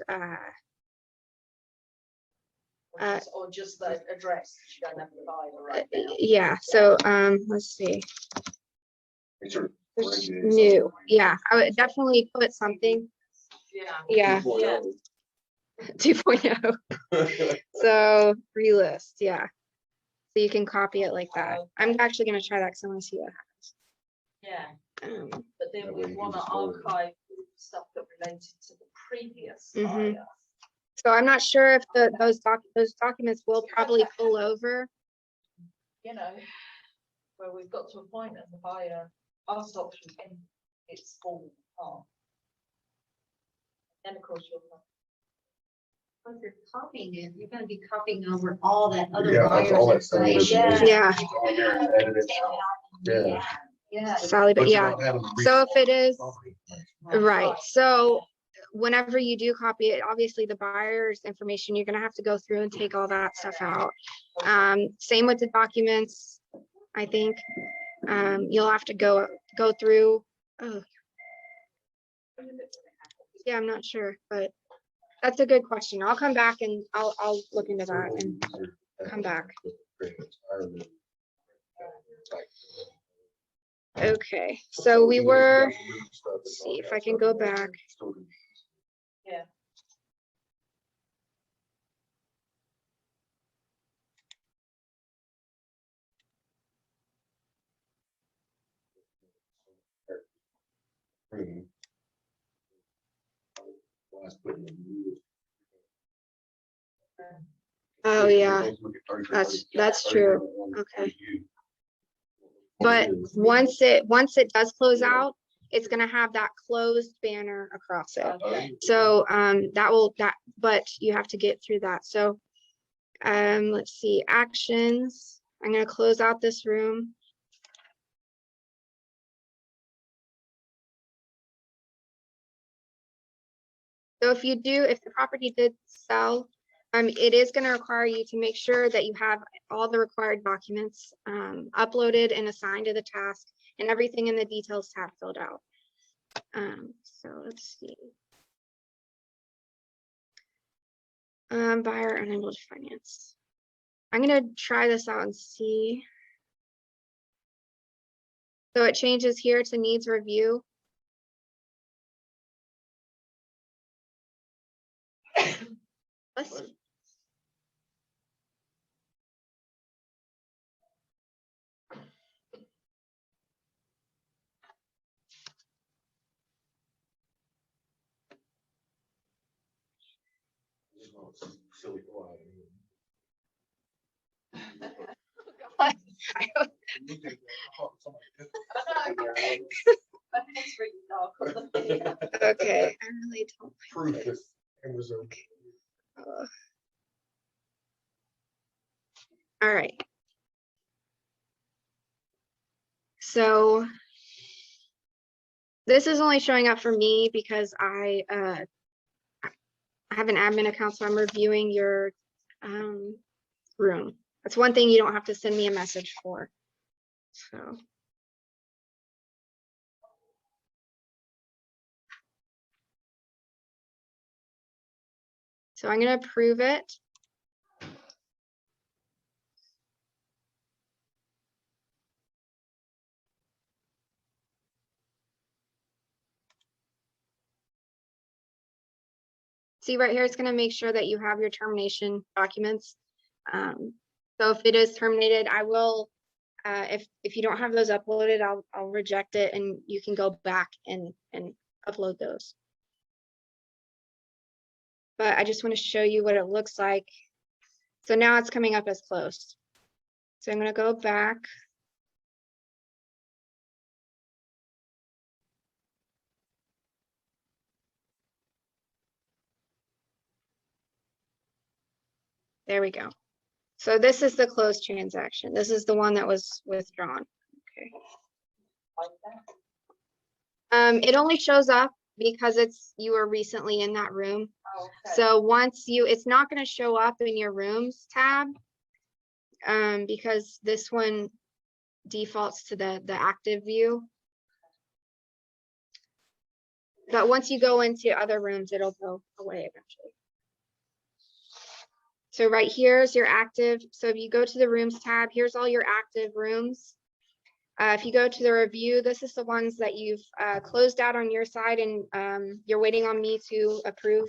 Or just the address, you don't have to buy it right now. yeah, so let's see. New, yeah, I would definitely put something. Yeah. Yeah, 2.0. 2.0. So relist, yeah. So you can copy it like that. I'm actually gonna try that because I want to see what Yeah, happens. but then That way we you want to just go in. archive stuff that related to the previous Mhm. buyer. So I'm not sure if those documents will probably pull over. You know, where we've got to a point that the buyer, our option, and it's falling apart. And of course, you're. If you're copying it, you're gonna be copying over all that other Yeah, that's all buyers' that same information. information. Yeah. Just on there and edit it. Yeah. Yeah. Sally, but you yeah. don't have them So if it is, property. right, so whenever you do copy it, obviously the buyer's information, you're gonna have to go through and take all that stuff out. Same with the documents, I think. You'll have to go through. Oh. Yeah, I'm not sure, but that's a good question. I'll come back and I'll look into that and come back. Okay, so we were, let's see if I can go back. Yeah. Oh, yeah, that's true. Okay. But once it does close out, it's gonna have that closed banner across it. Okay. So, but you have to get through that. So, let's see, actions. I'm gonna close out this room. So if the property did sell, it is gonna require you to make sure that you have all the required documents, uploaded and assigned to the task and everything in the details tab filled out. So let's see. Buyer unable to finance. I'm gonna try this out and see. So it changes here to needs review. Let's see. Silly. My head's really dark on the video. Okay, I really don't Proof like that this. Amazon. All right. So this is only showing up for me because I have an admin account, so I'm reviewing your room. That's one thing you don't have to send me a message for. So I'm going to approve it. See right here, it's going to make sure that you have your termination documents. So if it is terminated, I will, if you don't have those uploaded, I'll reject it and you can go back and upload those. But I just want to show you what it looks like. So now it's coming up as closed. So I'm going to go back. There we go. So this is the closed transaction. This is the one that was withdrawn. Okay. It only shows up because you were recently in that room. Okay. So once it's not going to show up in your rooms tab, because this one defaults to the active view. But once you go into other rooms, it'll go away eventually. So right here is your active. So if you go to the rooms tab, here's all your active rooms. If you go to the review, this is the ones that you've closed out on your side and you're waiting on me to approve.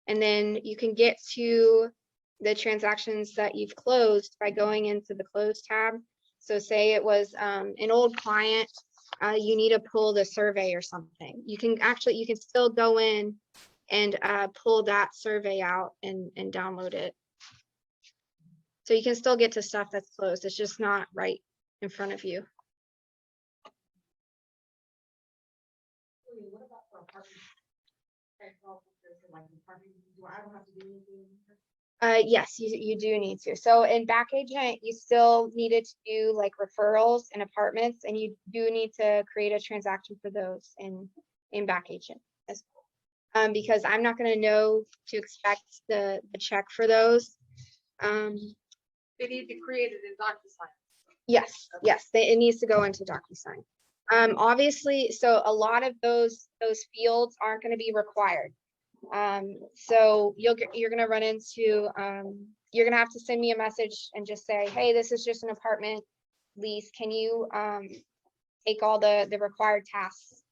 And then you can get to the transactions that you've closed by going into the close tab. So say it was an old client, you need to pull the survey or something. You can still go in and pull that survey out and download it. So you can still get to stuff that's closed. It's just not right in front of you. Yes, you do need to. So in back agent, you still needed to do like referrals and apartments, and you do need to create a transaction for those in back agent as well. Because I'm not going to know to expect the check for those. They need to create it in DocuSign. Yes, it needs to go into DocuSign. Obviously, so a lot of those fields aren't going to be required. So you're going to run into, you're going to have to send me a message and just say, hey, this is just an apartment lease. Can you take all the required tasks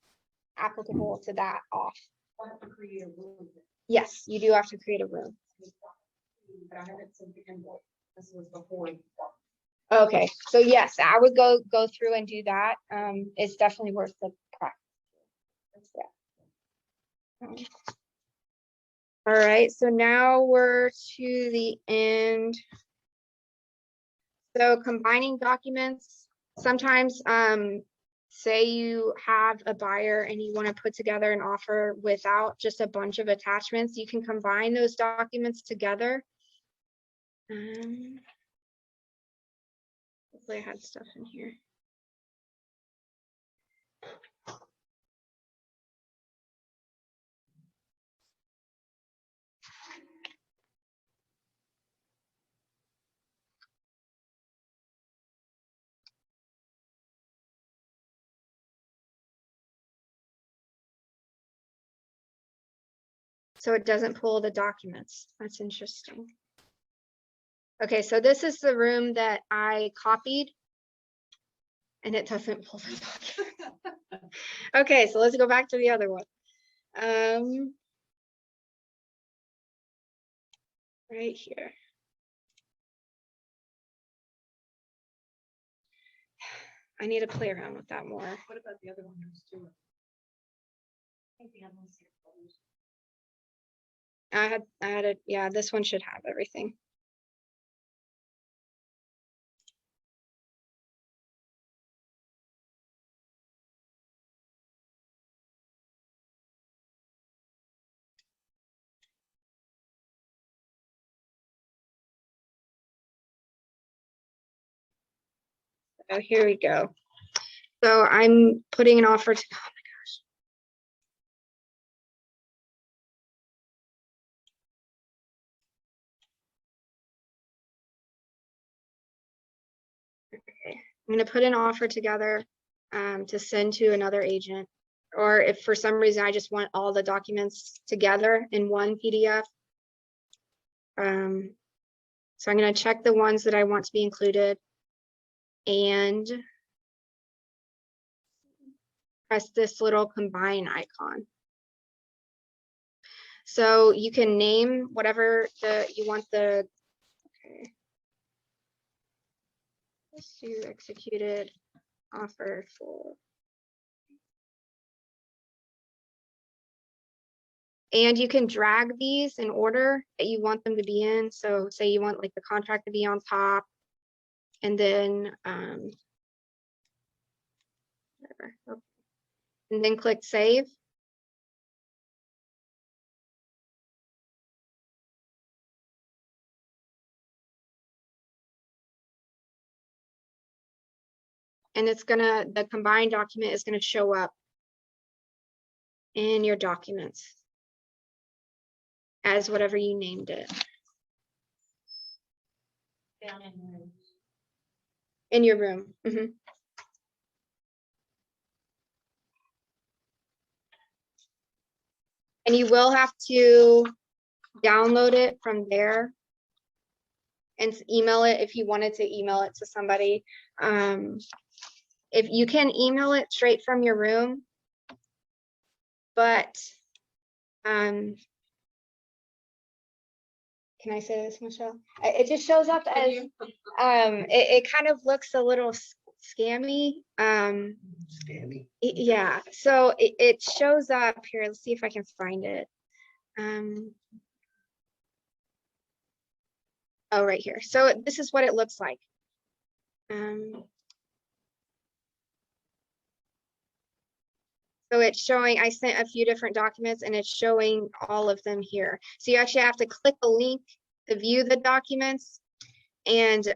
applicable to that off? I have to create a room. Yes, you do have to create a room. But I haven't sent the invoice. This was before. Okay, so yes, I would go through and do that. It's definitely worth the practice. Yeah. All right, so now we're to the end. So combining documents, sometimes, say you have a buyer and you want to put together an offer without just a bunch of attachments, you can combine those documents together. Hopefully I had stuff in here. So it doesn't pull the documents. That's interesting. Okay, so this is the room that I copied. And it doesn't pull the document. Okay, so let's go back to the other one. Right here. I need to play around with that more. What about the other one? There's two. I had it, yeah, this one should have everything. So here we go. So I'm putting an offer to, oh my gosh. Okay, I'm gonna put an offer together to send to another agent. Or if for some reason I just want all the documents together in one PDF. So I'm gonna check the ones that I want to be included and press this little combine icon. So you can name whatever you want the, okay. Let's do executed offer for. And you can drag these in order that you want them to be in. So say you want like the contract to be on top and then, whatever. Okay. And then click save. And it's gonna, the combined document is gonna show up in your documents as whatever you named it. Down in rooms. In your room. Mhm. And you will have to download it from there and email it if you wanted to email it to somebody. If you can email it straight from your room, but can I say this, Michelle? It just shows up as it kind of looks a little scammy. Yeah, so it shows up here. Let's see if I can find it. Oh, right here. So this is what it looks like. So it's showing, I sent a few different documents and it's showing all of them here. So you actually have to click the link to view the documents. And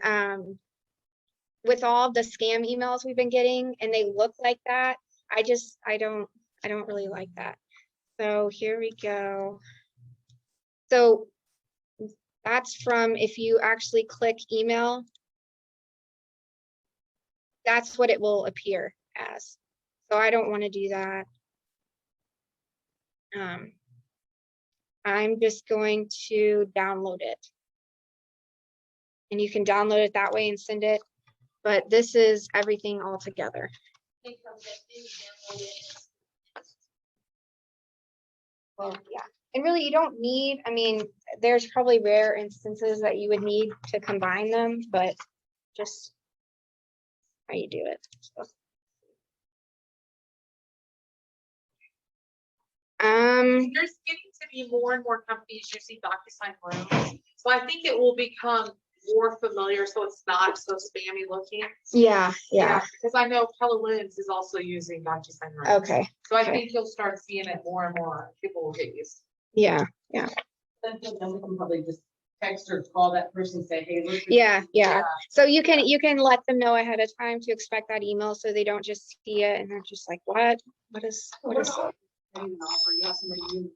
with all the scam emails we've been getting and they look like that, I don't really like that. So here we go. So that's from, if you actually click email, that's what it will appear as. So I don't want to do that. I'm just going to download it. And you can download it that way and send it. But this is everything all together. Well, yeah. And really, you don't need, I mean, there's probably rare instances that you would need to combine them, but just how you do it. So. There's getting to be more and more companies using DocuSign rooms. So I think it will become more familiar, so it's not so spammy looking. Yeah, yeah, Because I know Keller Williams is also using DocuSign rooms. okay, So I okay. think you'll start seeing it more and more. People will get used. yeah, Then we can probably just text or call that person, and say, hey, look. yeah, yeah. So you can let them know ahead of time to expect that email, so they don't just see it and they're just like, what is? You have somebody you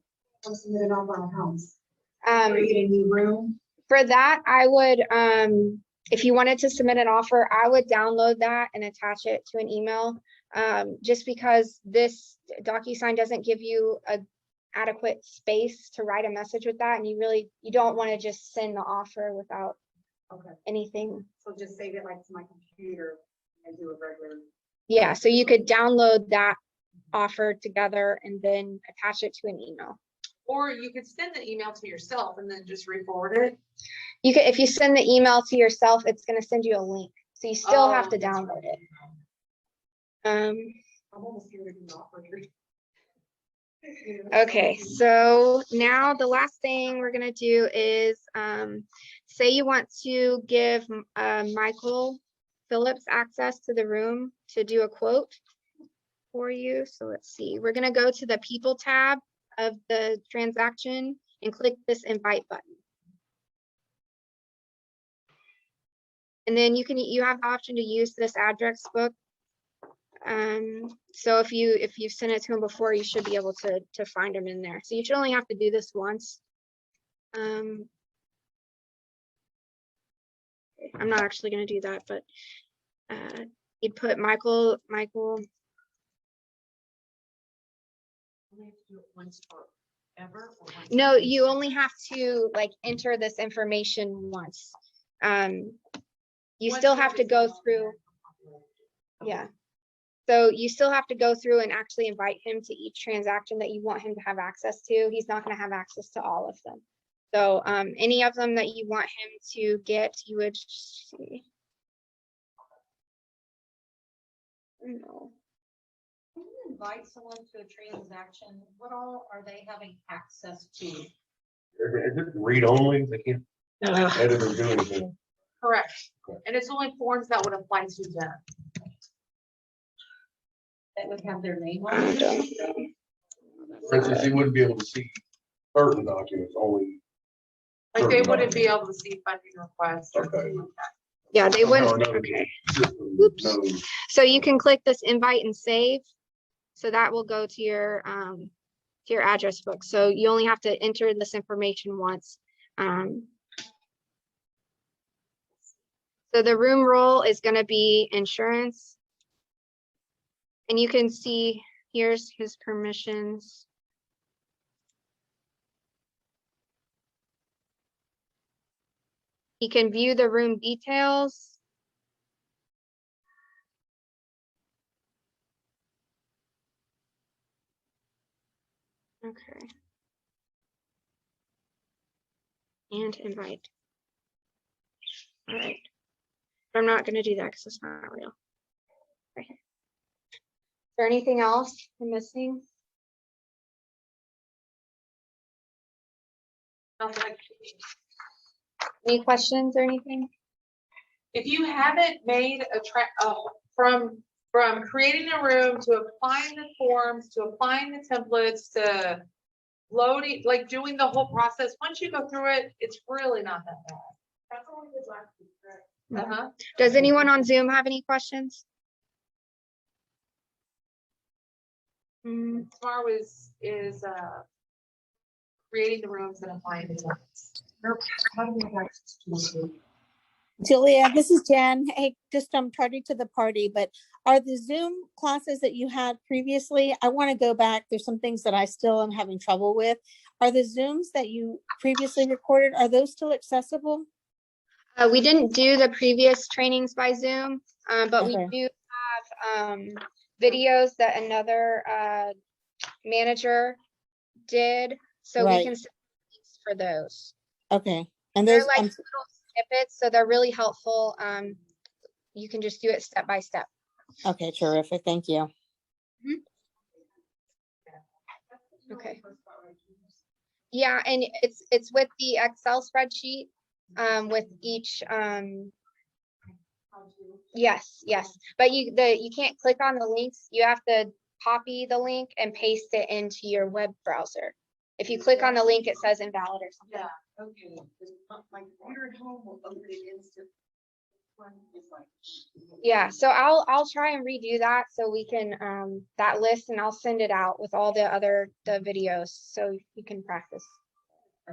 want to submit an offer on a house. Um, Create a new room. for that, I would, if you wanted to submit an offer, I would download that and attach it to an email. Just because this DocuSign doesn't give you a adequate space to write a message with that, and you don't want to just send the offer without Okay, anything. so just save it like to my computer and do a regular. Yeah, so you could download that offer together and then attach it to an email. Or you could send the email to yourself and then just re-forward it. You could, if you send the email to yourself, it's going to send you a link, so you still have to Oh, that's download right. it. I'm almost here to do the offer. Okay, so now the last thing we're gonna do is, say you want to give Michael Phillips access to the room to do a quote for you. So let's see, we're gonna go to the People tab of the transaction and click this invite button. And then you have the option to use this address book. So if you've sent it to him before, you should be able to find him in there. So you should only have to do this once. I'm not actually going to do that, but you'd put Michael. No, you only have to like enter this information once. You still have to go through. Yeah. So you still have to go through and actually invite him to each transaction that you want him to have access to. He's not going to have access to all of them. So any of them that you want him to get, you would see. No. When you invite someone to a transaction, what all are they having access to? Is it read only? They can't edit or do anything. Correct. Okay. And it's only forms that would apply to them. That would have their name I on it? don't know. For instance, you wouldn't be able to see certain documents, only. Like they certain wouldn't be documents. able to see funding requests. Or Okay. something like that. Yeah, they Somehow or wouldn't. another, Okay. system Oops. knows. So you can click this invite and save. So that will go to your address book. So you only have to enter this information once. So the room role is going to be insurance. And you can see here's his permissions. He can view the room details. Okay. And invite. All right. But I'm not going to do that because it's not real. Okay. Is there anything else I'm missing? Sounds like- Any questions or anything? If you haven't made from creating a room to applying the forms, to applying the templates, to loading, like doing the whole process, once you go through it, it's really not that bad. That's all we did last week, right? Uh-huh. Does anyone on Zoom have any questions? Tomorrow is creating the rooms and applying the templates. How do we have access to this room? Julia, this is Jen. Hey, just I'm tardy to the party, but are the Zoom classes that you had previously? I want to go back. There's some things that I still am having trouble with. Are the Zooms that you previously recorded, are those still accessible? We didn't do the previous trainings by Zoom, but we Okay. do have videos that another manager did. So we Right. can send links for those. Okay. And They're those, like little snippets, so they're really helpful. You can just do it step by step. okay, terrific. Thank you. Okay. Yeah, and it's with the Excel spreadsheet, with each, yes, but you can't click on the links. You have to copy the link and paste it into your web browser. If you click on the link, it says invalid or something. Yeah, okay, 'cause my computer at home will open it instant. One is like. Yeah, so I'll try and redo that so we can, that list, and I'll send it out with all the videos so you can practice.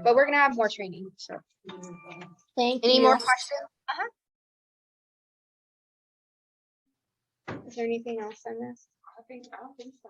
But we're gonna have more training, so. Thank Any more you. questions? Is there anything else on this? I don't think so.